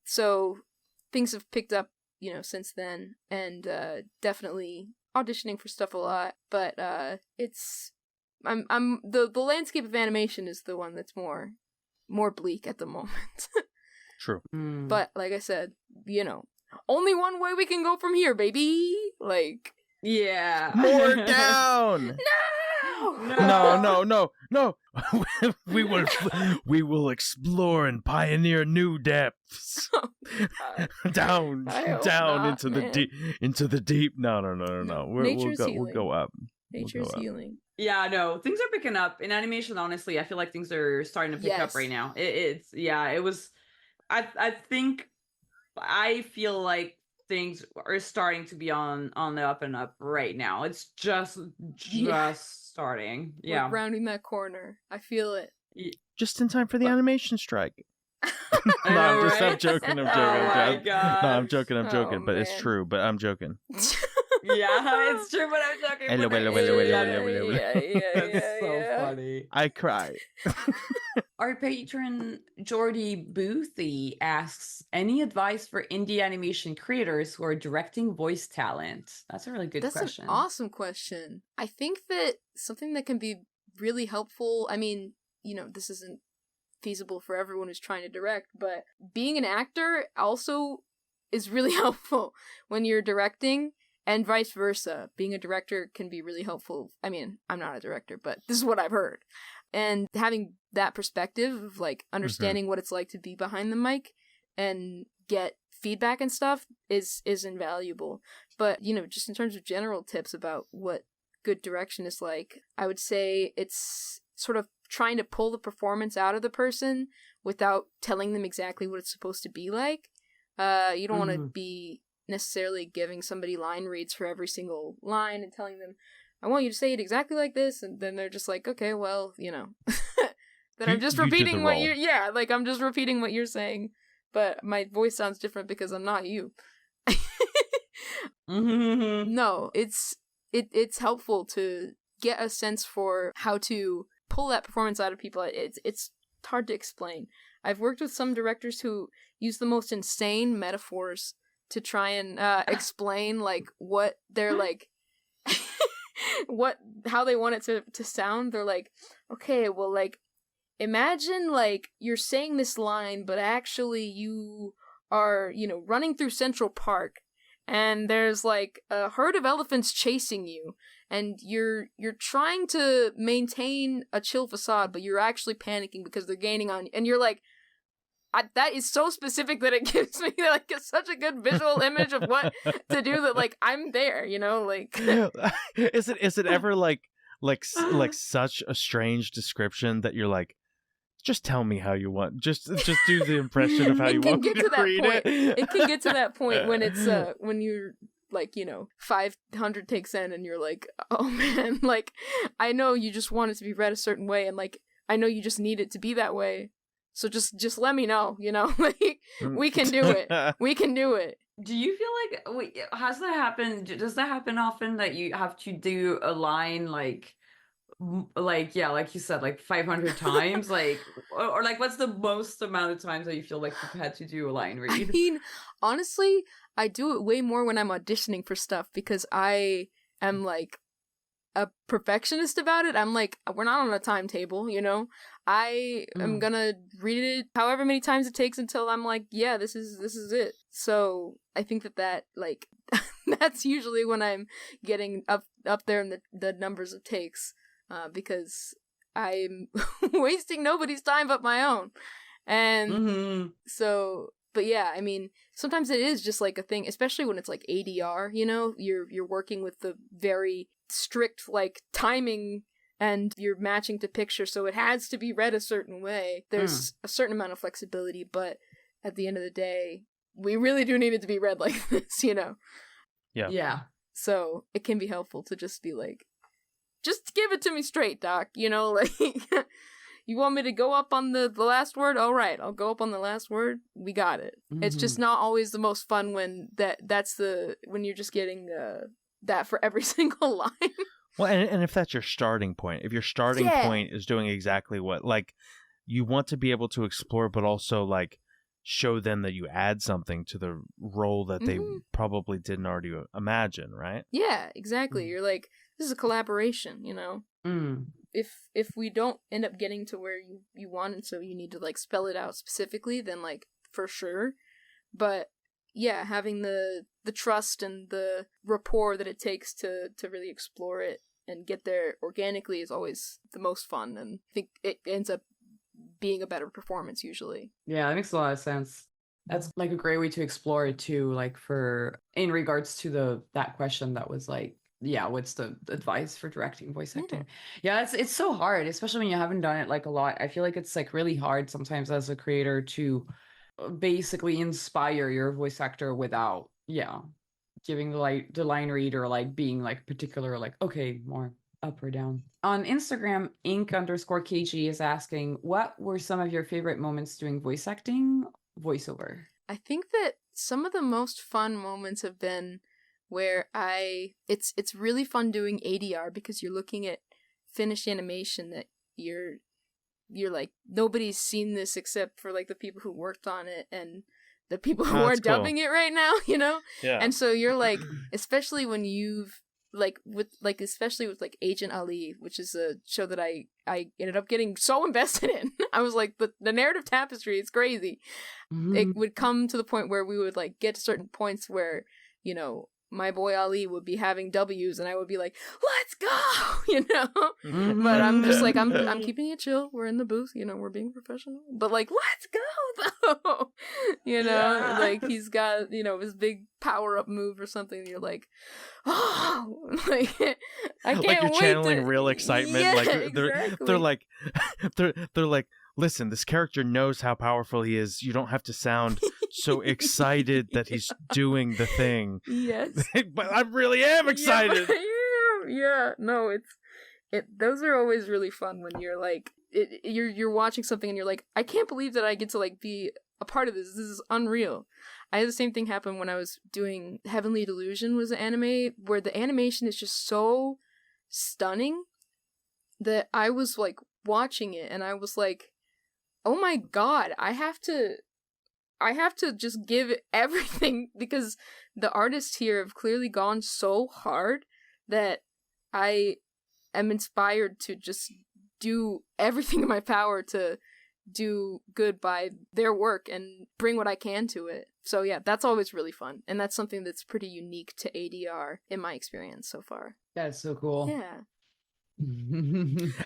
So things have picked up, since then, and definitely auditioning for stuff a lot. But I'm the landscape of animation is the one that's more bleak at the moment. True. But like I said, only one way we can go from here, baby. Like, Yeah. More down. No. we will explore and pioneer new depths. down I hope down not, into man. the deep. No. We'll go up. Nature's up. healing. Yeah, no, things are picking up in animation. Honestly, I feel like things are starting to pick up Yes. right now. It was. I feel like things are starting to be on the up and up right now. It's just starting. Yeah. We're rounding that corner. I feel it. Just in time for the animation strike. I No, know, I'm right? joking. Oh my No, I'm gosh. joking. Oh, But it's man. true. But I'm joking. Yeah, it's true, but I'm joking. Hello, but hello, it's- hello. That's so funny. I cry. Our patron Jordy Boothie asks, any advice for indie animation creators who are directing voice talent? That's a really good That's question. an awesome question. I think that something that can be really helpful, I mean, this isn't feasible for everyone who's trying to direct, but being an actor also is really helpful when you're directing, and vice versa. Being a director can be really helpful. I mean, I'm not a director, but this is what I've heard. And having that perspective of like understanding what it's like to be behind the mic and get feedback and stuff is invaluable. But, just in terms of general tips about what good direction is like, I would say it's sort of trying to pull the performance out of the person without telling them exactly what it's supposed to be like. You don't want to be necessarily giving somebody line reads for every single line and telling them, I want you to say it exactly like this, and then they're just like, okay, well, then I'm just repeating what you're, I'm just repeating what you're saying, but my voice sounds different because I'm not you. No, it's helpful to get a sense for how to pull that performance out of people. It's hard to explain. I've worked with some directors who use the most insane metaphors to try and explain like what they're like how they want it to sound. They're like, okay, well, like, imagine like you're saying this line, but actually you are, running through Central Park and there's like a herd of elephants chasing you and you're trying to maintain a chill facade, but you're actually panicking because they're gaining on you, and you're like, that is so specific that it gives me like such a good visual image of what to do, that like I'm there, like. Is it ever like such a strange description that you're like, just tell me how you want, just do the impression of how you want me to read it. It can get to that point when it's when you're like 500 takes in and you're like, oh man, like I know you just want it to be read a certain way, and like I know you just need it to be that way. So just let me know, like we can do it. We can do it. Do you feel like, has that happened? Does that happen often that you have to do a line like like you said, like 500 times, like, or like what's the most amount of times that you feel like you've had to do a line read? I mean, honestly, I do it way more when I'm auditioning for stuff because I am like a perfectionist about it. I'm like, we're not on a timetable, I am gonna read it however many times it takes until I'm like, yeah, this is it. So I think that like that's usually when I'm getting up there in the numbers of takes, because I'm wasting nobody's time but my own. And so, but yeah, I mean, sometimes it is just like a thing, especially when it's like ADR, you're working with the very strict like timing and you're matching to picture, so it has to be read a certain way. There's a certain amount of flexibility, but at the end of the day, we really do need it to be read like this, Yeah. So it can be helpful to just be like, just give it to me straight, Doc, like you want me to go up on the last word? All right, I'll go up on the last word. We got it. It's just not always the most fun when when you're just getting that for every single line. Well, and if that's your starting point, if your starting point is doing exactly what, like, you want to be able to explore, but also like show them that you add something to the role that they probably didn't already imagine, right? Yeah, exactly. You're like, this is a collaboration, If we don't end up getting to where you want, and so you need to like spell it out specifically, then like for sure. But yeah, having the the trust and the rapport that it takes to really explore it and get there organically is always the most fun, and I think it ends up being a better performance usually. Yeah, that makes a lot of sense. That's like a great way to explore it too, like for in regards to that question that was like, yeah, what's the advice for directing voice acting? Yeah, it's so hard, especially when you haven't done it like a lot. I feel like it's like really hard sometimes as a creator to basically inspire your voice actor without, yeah, giving the line read or like being like particular, like, okay, more up or down. On Instagram, ink_kg is asking, what were some of your favorite moments doing voice acting voiceover? I think that some of the most fun moments have been where it's really fun doing ADR because you're looking at finished animation that you're like, nobody's seen this except for like the people who worked on it and the people who are dubbing it right now, you know? Yeah. And so you're like, especially when you've especially with like Agent Ali, which is a show that I ended up getting so invested in. I was like, the narrative tapestry is crazy. It would come to the point where we would like get to certain points where, you know, my boy Ali would be having W's and I would be like, let's go, you know? But I'm just like, I'm keeping it chill. We're in the booth, you know, we're being professional. But like, let's go though. You know, like he's got, you know, his big power up move or something. And you're like, oh, like I can't like you're wait channeling real excitement. Yeah, like they're exactly. they're like, listen, this character knows how powerful he is. You don't have to sound so excited that he's doing the thing. Yes. But I really am excited. Yeah. No, those are always really fun when you're like, you're watching something and you're like, I can't believe that I get to like be a part of this. This is unreal. I had the same thing happen when I was doing Heavenly Delusion, was an anime where the animation is just so stunning that I was like watching it and I was like, oh my god, I have to just give it everything because the artists here have clearly gone so hard that I am inspired to just do everything in my power to do good by their work and bring what I can to it. So yeah, that's always really fun. And that's something that's pretty unique to ADR in my experience so far. That's so cool. Yeah.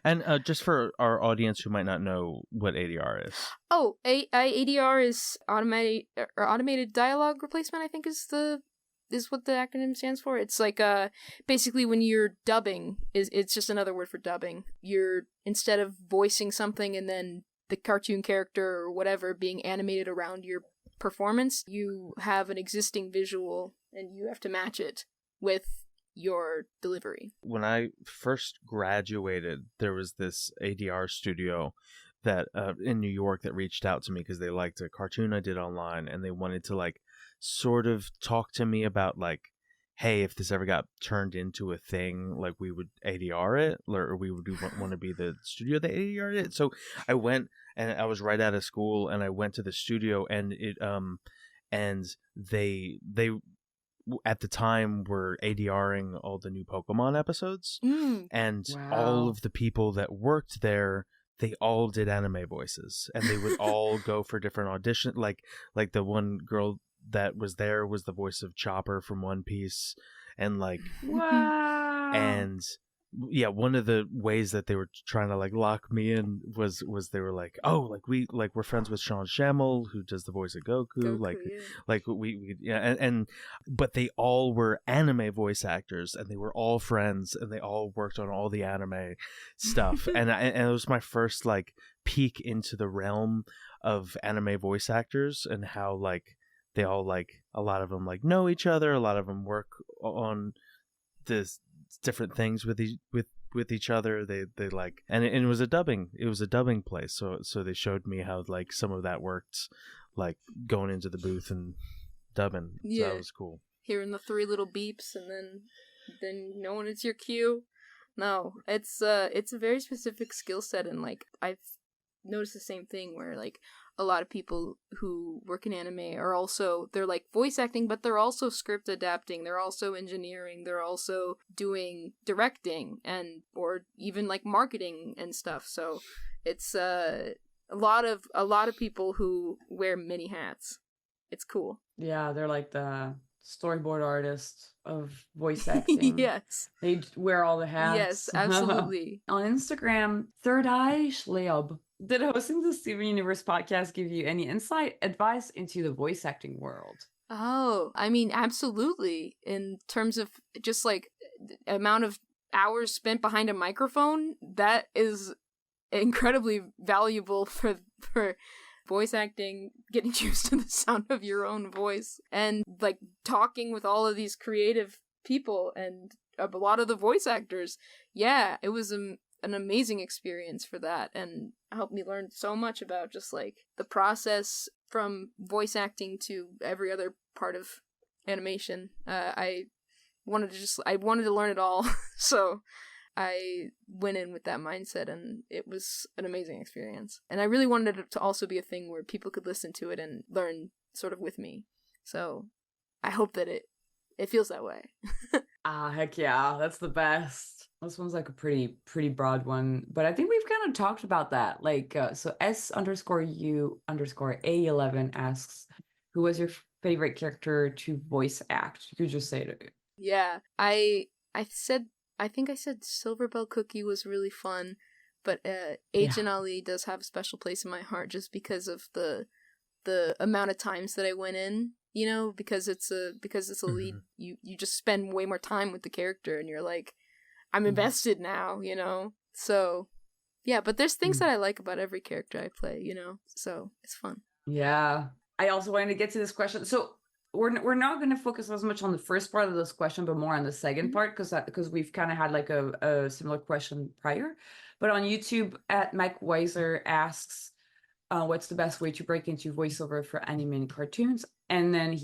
And just for our audience who might not know what ADR is. Oh, ADR is automated dialogue replacement, I think is what the acronym stands for. It's like basically when you're dubbing, it's just another word for dubbing. You're, instead of voicing something and then the cartoon character or whatever being animated around your performance, you have an existing visual and you have to match it with your delivery. When I first graduated, there was this ADR studio that in New York that reached out to me because they liked a cartoon I did online and they wanted to like sort of talk to me about like, hey, if this ever got turned into a thing, like we would ADR it, or we would want to be the studio that ADR it. So I went, and I was right out of school, and I went to the studio, and they at the time were ADRing all the new Pokemon episodes, and all of the people that worked there, they all did anime voices, and they would all go for different auditions. Like the one girl that was there was the voice of Chopper from One Piece, and like wow. And yeah, one of the ways that they were trying to like lock me in was they were like, oh, like we're friends with Sean Schammel, who does the voice of Goku. Like we yeah, and but they all were anime voice actors, and they were all friends, and they all worked on all the anime stuff, and it was my first like peek into the realm of anime voice actors and how like they all like, a lot of them like know each other, a lot of them work on this different things with each other. They like, and it was a dubbing place, so they showed me how like some of that worked, like going into the booth and dubbing. So that was cool, hearing the three little beeps and then knowing it's your cue. No, it's a very specific skill set, and like I've noticed the same thing where like a lot of people who work in anime are also, they're like voice acting, but they're also script adapting, they're also engineering, they're also doing directing and or even like marketing and stuff. So it's a lot of people who wear many hats. It's cool. Yeah, they're like the storyboard artist of voice acting. Yes. They wear all the hats. Yes, absolutely. On Instagram, Third Eye Schleob. Did hosting the Steven Universe podcast give you any insight, advice into the voice acting world? Oh, I mean, absolutely. In terms of just like the amount of hours spent behind a microphone, that is incredibly valuable for voice acting, getting used to the sound of your own voice, and like talking with all of these creative people and a lot of the voice actors. Yeah, it was an amazing experience for that, and helped me learn so much about just like the process from voice acting to every other part of animation. I wanted to learn it all, so I went in with that mindset, and it was an amazing experience. And I really wanted it to also be a thing where people could listen to it and learn sort of with me. So I hope that it feels that way. Heck yeah, that's the best. This one's like a pretty broad one, but I think we've kind of talked about that. Like, so S_U_A11 asks, who was your favorite character to voice act? You could just say it. Yeah, I think I said Silverbell Cookie was really fun, but Agent Ali does have a special place in my heart just because of the amount of times that I went in. You know, because it's a lead, you just spend way more time with the character, and you're like, I'm invested now, you know? So, yeah, but there's things that I like about every character I play, you know? So, it's fun. Yeah. I also wanted to get to this question. So, we're not going to focus as much on the first part of this question, but more on the second part, because we've kind of had like a similar question prior. But on YouTube, at Mike Weiser asks, what's the best way to break into voiceover for anime and cartoons? And then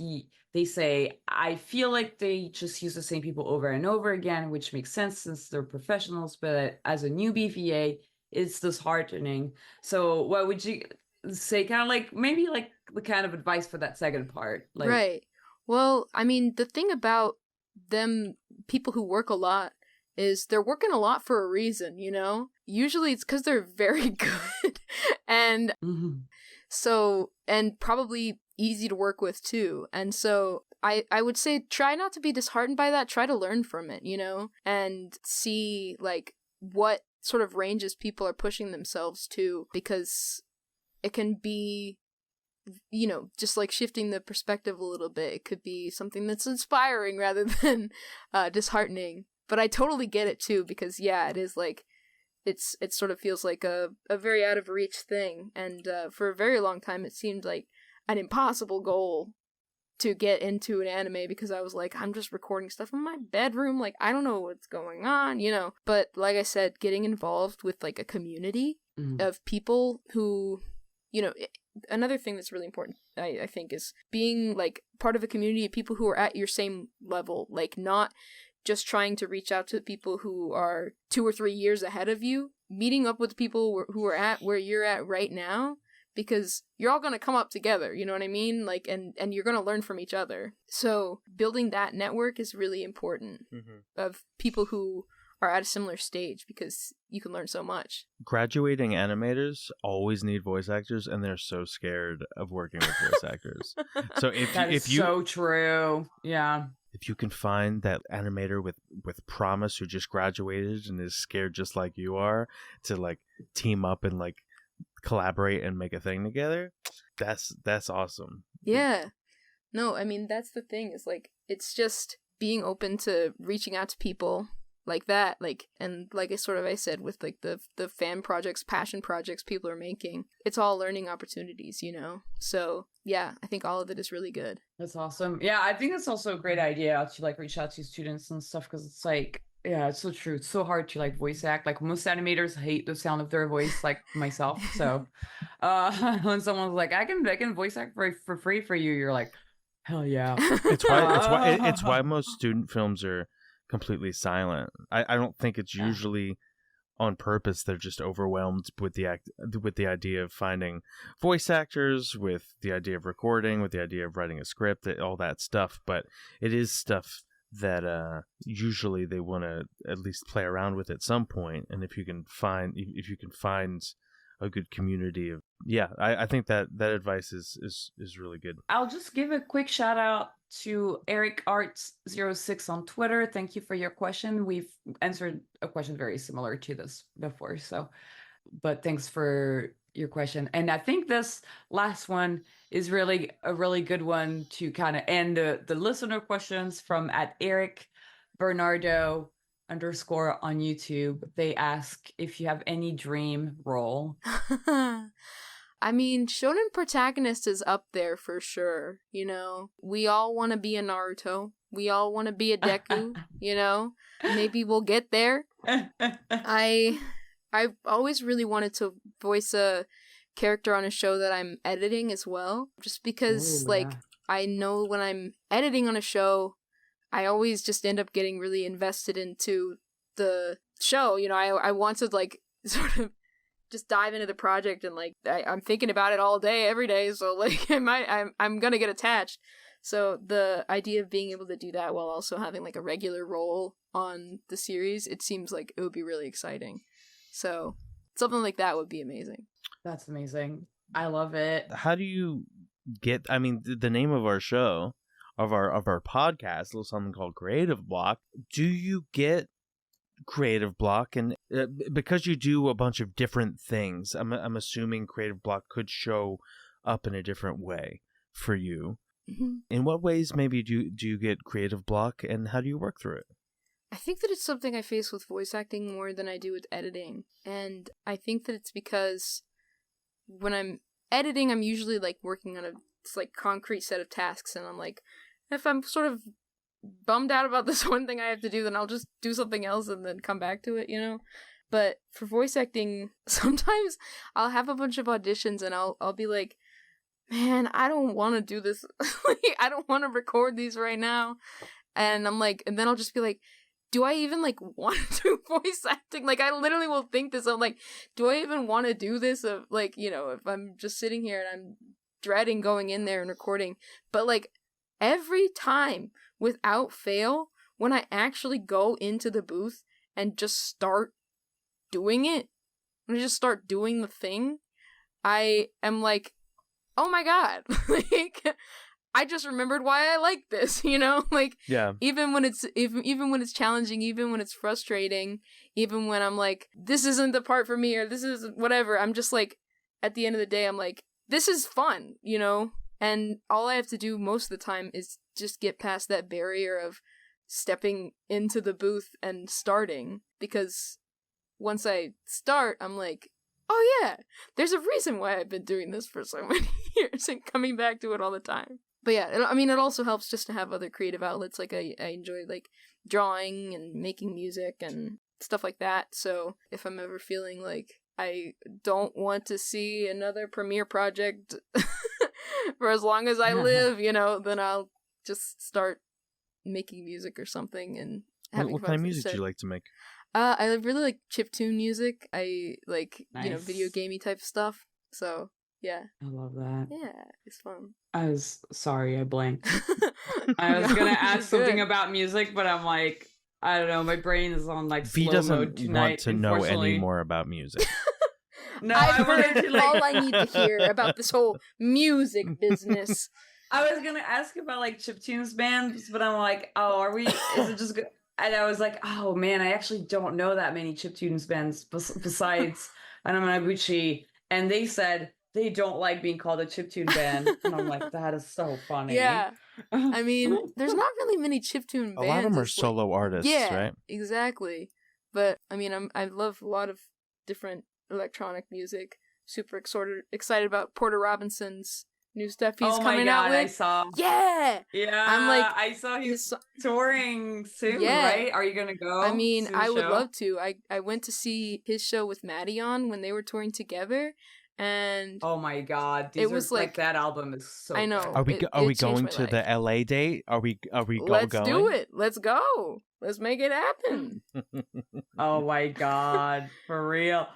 they say, I feel like they just use the same people over and over again, which makes sense since they're professionals, but as a newbie VA, it's disheartening. So what would you say, kind of like, maybe like the kind of advice for that second part? Like, right. Well, I mean, the thing about them, people who work a lot, is they're working a lot for a reason, you know? Usually it's because they're very good. And so, and probably easy to work with too. And so I would say try not to be disheartened by that. Try to learn from it, you know? And see like what sort of ranges people are pushing themselves to, because it can be, you know, just like shifting the perspective a little bit. It could be something that's inspiring rather than disheartening. But I totally get it too, because yeah, it is like, it sort of feels like a very out of reach thing. And for a very long time, it seemed like an impossible goal to get into an anime, because I was like, I'm just recording stuff in my bedroom. Like, I don't know what's going on, you know? But like I said, getting involved with like a community of people who, you know, another thing that's really important, I think, is being like part of a community of people who are at your same level, like not just trying to reach out to people who are 2 or 3 years ahead of you, meeting up with people who are at where you're at right now, because you're all going to come up together, you know what I mean? Like, and you're going to learn from each other. So building that network is really important of people who are at a similar stage, because you can learn so much. Graduating animators always need voice actors, and they're so scared of working with voice actors. So if you so true. Yeah. If you can find that animator with promise who just graduated and is scared just like you are to like team up and like collaborate and make a thing together, that's awesome. Yeah. No, I mean, that's the thing, is like, it's just being open to reaching out to people like that, like, and like I said, with like the fan projects, passion projects people are making, it's all learning opportunities, you know? So yeah, I think all of it is really good. That's awesome. Yeah, I think it's also a great idea to like reach out to students and stuff, because it's like, yeah, it's so true. It's so hard to like voice act. Like most animators hate the sound of their voice, like myself. So when someone's like, I can voice act for free for you, you're like, hell yeah. It's why most student films are completely silent. I don't think it's usually on purpose. They're just overwhelmed with the idea of finding voice actors, with the idea of recording, with the idea of writing a script, all that stuff. But it is stuff that usually they want to at least play around with at some point. And if you can find a good community of, I think that advice is really good. I'll just give a quick shout out to EricArts06 on Twitter. Thank you for your question. We've answered a question very similar to this before, but thanks for your question. And I think this last one is really a really good one to kind of end the listener questions from @EricBernardo_ on YouTube. They ask if you have any dream role. I mean, shonen protagonist is up there for sure, you know? We all want to be a Naruto. We all want to be a Deku, you know? Maybe we'll get there. I've always really wanted to voice a character on a show that I'm editing as well. Just because, I know when I'm editing on a show, I always just end up getting really invested into the show. You know, I want to, sort of just dive into the project, and I'm thinking about it all day, every day, so I'm gonna get attached. So the idea of being able to do that while also having a regular role on the series, it seems like it would be really exciting. So something like that would be amazing. That's amazing. I love it. How do you get, I mean, the name of our show, of our podcast, is something called Creative Block. Do you get creative block? And because you do a bunch of different things, I'm assuming creative block could show up in a different way for you. Mm-hmm. In what ways maybe do you get creative block, and how do you work through it? I think that it's something I face with voice acting more than I do with editing. And I think that it's because when I'm editing, I'm usually working on a concrete set of tasks, and I'm if I'm sort of bummed out about this one thing I have to do, then I'll just do something else and then come back to it, you know? But for voice acting, sometimes I'll have a bunch of auditions and I'll be like, man, I don't want to do this. I don't want to record these right now. And I'm and then I'll just be like, do I even want to do voice acting? I literally will think this. I'm do I even want to do this? Of if I'm just sitting here and I'm dreading going in there and recording. But every time, without fail, when I actually go into the booth and just start doing it, when I just start doing the thing, I am oh my god, I just remembered why I like this, you know? Yeah. Even when it's challenging, even when it's frustrating, even when I'm this isn't the part for me, or this is whatever, I'm just at the end of the day, I'm this is fun, you know? And all I have to do most of the time is just get past that barrier of stepping into the booth and starting. Because once I start, I'm oh yeah, there's a reason why I've been doing this for so many years and coming back to it all the time. But yeah, it also helps just to have other creative outlets. I enjoy drawing and making music and stuff like that. So if I'm ever feeling I don't want to see another premiere project for as long as I live, you know, then I'll just start making music or something and having what fun. kind of music do you like to make? I really like chiptune music. I like, Nice. video gamey type stuff. So, yeah. I love that. Yeah, it's fun. I was sorry, I blanked. I was gonna ask something about music, but I'm I don't know, my brain is on V slow doesn't mode tonight. want to know unfortunately. any more about music. No, I've I wanted heard to all I need to hear about this whole music business. I was gonna ask about chiptunes bands, but I'm oh, are we? Is it just good? And I was oh man, I actually don't know that many chiptunes bands besides Anamanaguchi, and they said they don't like being called a chiptune band, and I'm that is so funny. Yeah, I mean, there's not really many chiptune bands. A lot of them are It's solo artists, yeah, right? exactly. But I mean, I love a lot of different electronic music. Super excited about Porter Robinson's new stuff he's coming out with. I saw. Yeah, Yeah, I'm I saw he's touring soon, Yeah. right? Are you gonna go? I mean, to the I would show? love to. I went to see his show with Maddie on when they were touring together, and Oh my god, It was that album is so. I know. good. Are we It are we changed going my to life. the LA date? Are we let's going? do it. Let's go. Let's make it happen. Oh my god, for real.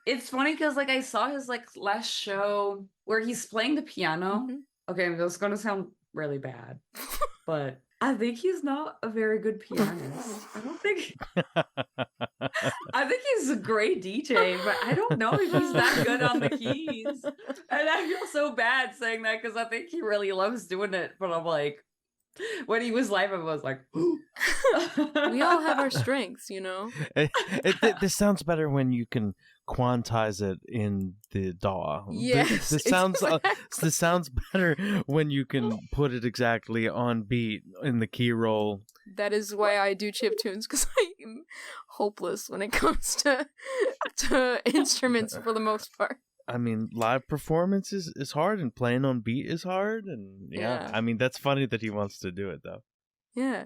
It's funny because I saw his last show where he's playing the piano. Mhm. Okay, this is gonna sound really bad, but I think he's not a very good pianist. I don't think. I think he's a great DJ, but I don't know if he's that good on the keys. And I feel so bad saying that because I think he really loves doing it. But I'm When he was live, I was like, We all have our strengths, you know? This sounds better when you can quantize it in the DAW. Yes, This sounds better when you can put it exactly on beat in the key roll. That is why I do chiptunes, because I'm hopeless when it comes to instruments for the most part. I mean, live performance is hard, and playing on beat is hard, and yeah. I mean, that's funny that he wants to do it though. Yeah.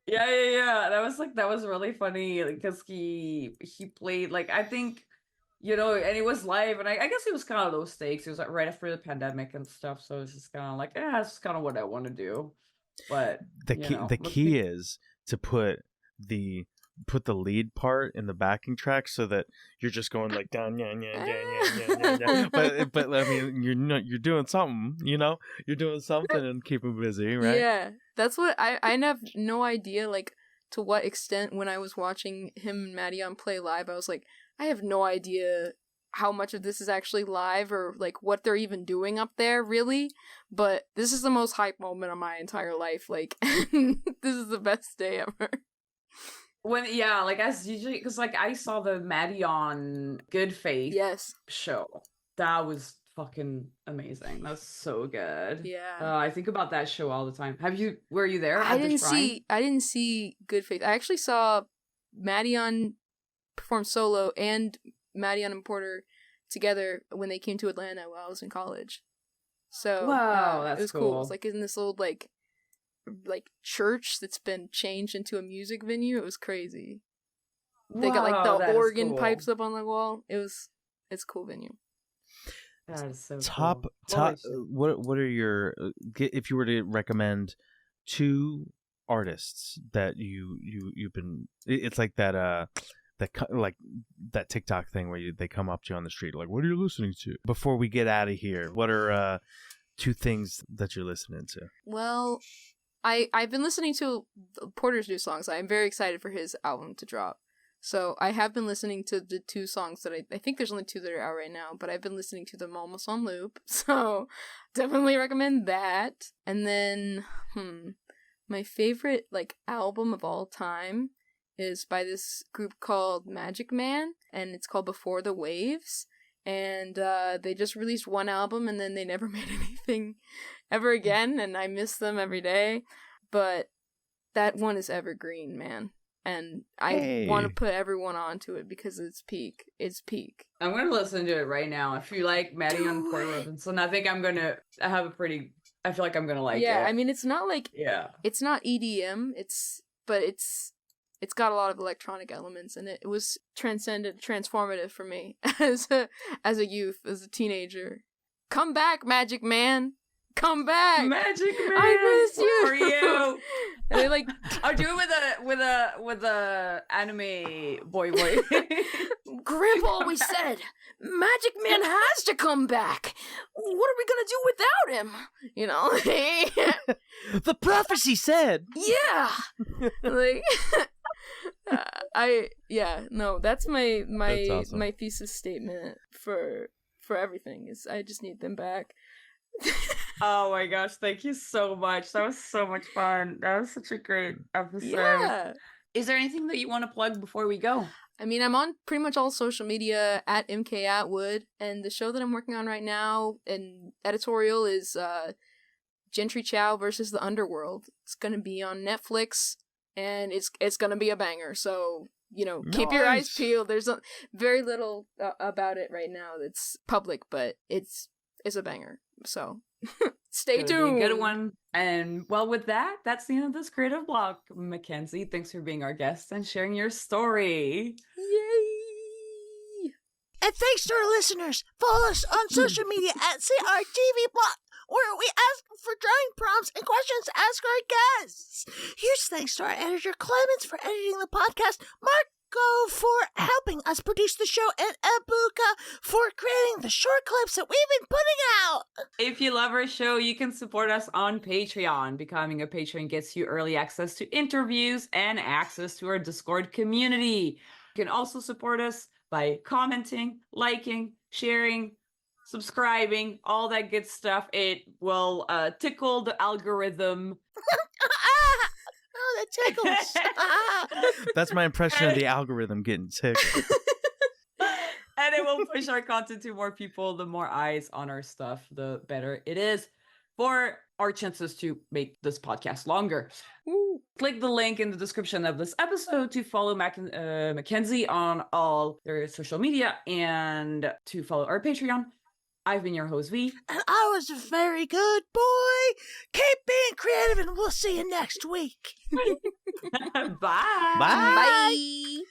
Yeah. That was really funny because he played like I think, you know, and it was live, and I guess it was kind of low stakes. It was like right after the pandemic and stuff, so it's just kind of like, that's kind of what I want to do. But the key is to put the lead part in the backing track so that you're just going like down, yeah. But I mean, you're doing something, you know, you're doing something and keep them busy, right? Yeah, that's what I have no idea, like, to what extent when I was watching him and Maddie play live, I was like, I have no idea how much of this is actually live or like what they're even doing up there, really. But this is the most hype moment of my entire life. Like, this is the best day ever. Like as usually, because like I saw the Maddie on Good Faith show. That was fucking amazing. That's so good. Yeah. I think about that show all the time. Were you there? I didn't see Good Faith. I actually saw Maddie perform solo and Maddie and Porter together when they came to Atlanta while I was in college. So wow, that's it was cool. It was like in this old like church that's been changed into a music venue. It was crazy. They got like the organ pipes up on the wall. It's a cool venue. That is so top. What are your if you were to recommend 2 artists that you've been? It's like that like that TikTok thing where they come up to you on the street like, what are you listening to? Before we get out of here, what are 2 things that you're listening to? Well, I've been listening to Porter's new songs. I'm very excited for his album to drop. So I have been listening to the 2 songs that I think there's only 2 that are out right now, but I've been listening to them almost on loop. So definitely recommend that. And then, my favorite like album of all time is by this group called Magic Man, and it's called Before the Waves. And they just released 1 album, and then they never made anything ever again, and I miss them every day. But that one is evergreen, man. And I want to put everyone onto it because it's peak. It's peak. I'm going to listen to it right now. If you like Maddie and Porter Robinson, I think I'm going to have I feel like I'm going to like it. Yeah, I mean, it's not like... Yeah. It's not EDM, but it's got a lot of electronic elements in it. It was transformative for me as a youth, as a teenager. Come back, Magic Man! Come back, Magic Man! I miss you. For you. And they like, I'll do it with a anime boy. Grandpa always said, Magic Man has to come back. What are we gonna do without him? You know, the prophecy said. Yeah, like. That's my awesome. my thesis statement for everything is I just need them back. Oh my gosh, thank you so much. That was so much fun. That was such a great episode. Yeah. Is there anything that you want to plug before we go? I mean, I'm on pretty much all social media at Mckenzie Atwood, and the show that I'm working on right now and editorial is Gentry Chow versus the Underworld. It's gonna be on Netflix. And it's gonna be a banger, so, you know, keep your eyes peeled. There's very little about it right now that's public, but it's a banger, so stay tuned. Good one. And, well, with that, that's the end of this creative block. Mckenzie, thanks for being our guest and sharing your story. Yay! And thanks to our listeners. Follow us on social media at CRTV Block, where we ask for drawing prompts and questions to ask our guests. Huge thanks to our editor, Clemens, for editing the podcast, Marco for helping us produce the show, and Ebuka for creating the short clips that we've been putting out. If you love our show, you can support us on Patreon. Becoming a patron gets you early access to interviews and access to our Discord community. You can also support us by commenting, liking, sharing, subscribing, all that good stuff. It will tickle the algorithm. tickles. That's my impression of the algorithm getting tickled. And it will push our content to more people. The more eyes on our stuff, the better it is for our chances to make this podcast longer. Woo. Click the link in the description of this episode to follow Mckenzie on all their social media and to follow our Patreon. I've been your host, V. And I was a very good boy. Keep being creative, and we'll see you next week. Bye. Bye. Bye.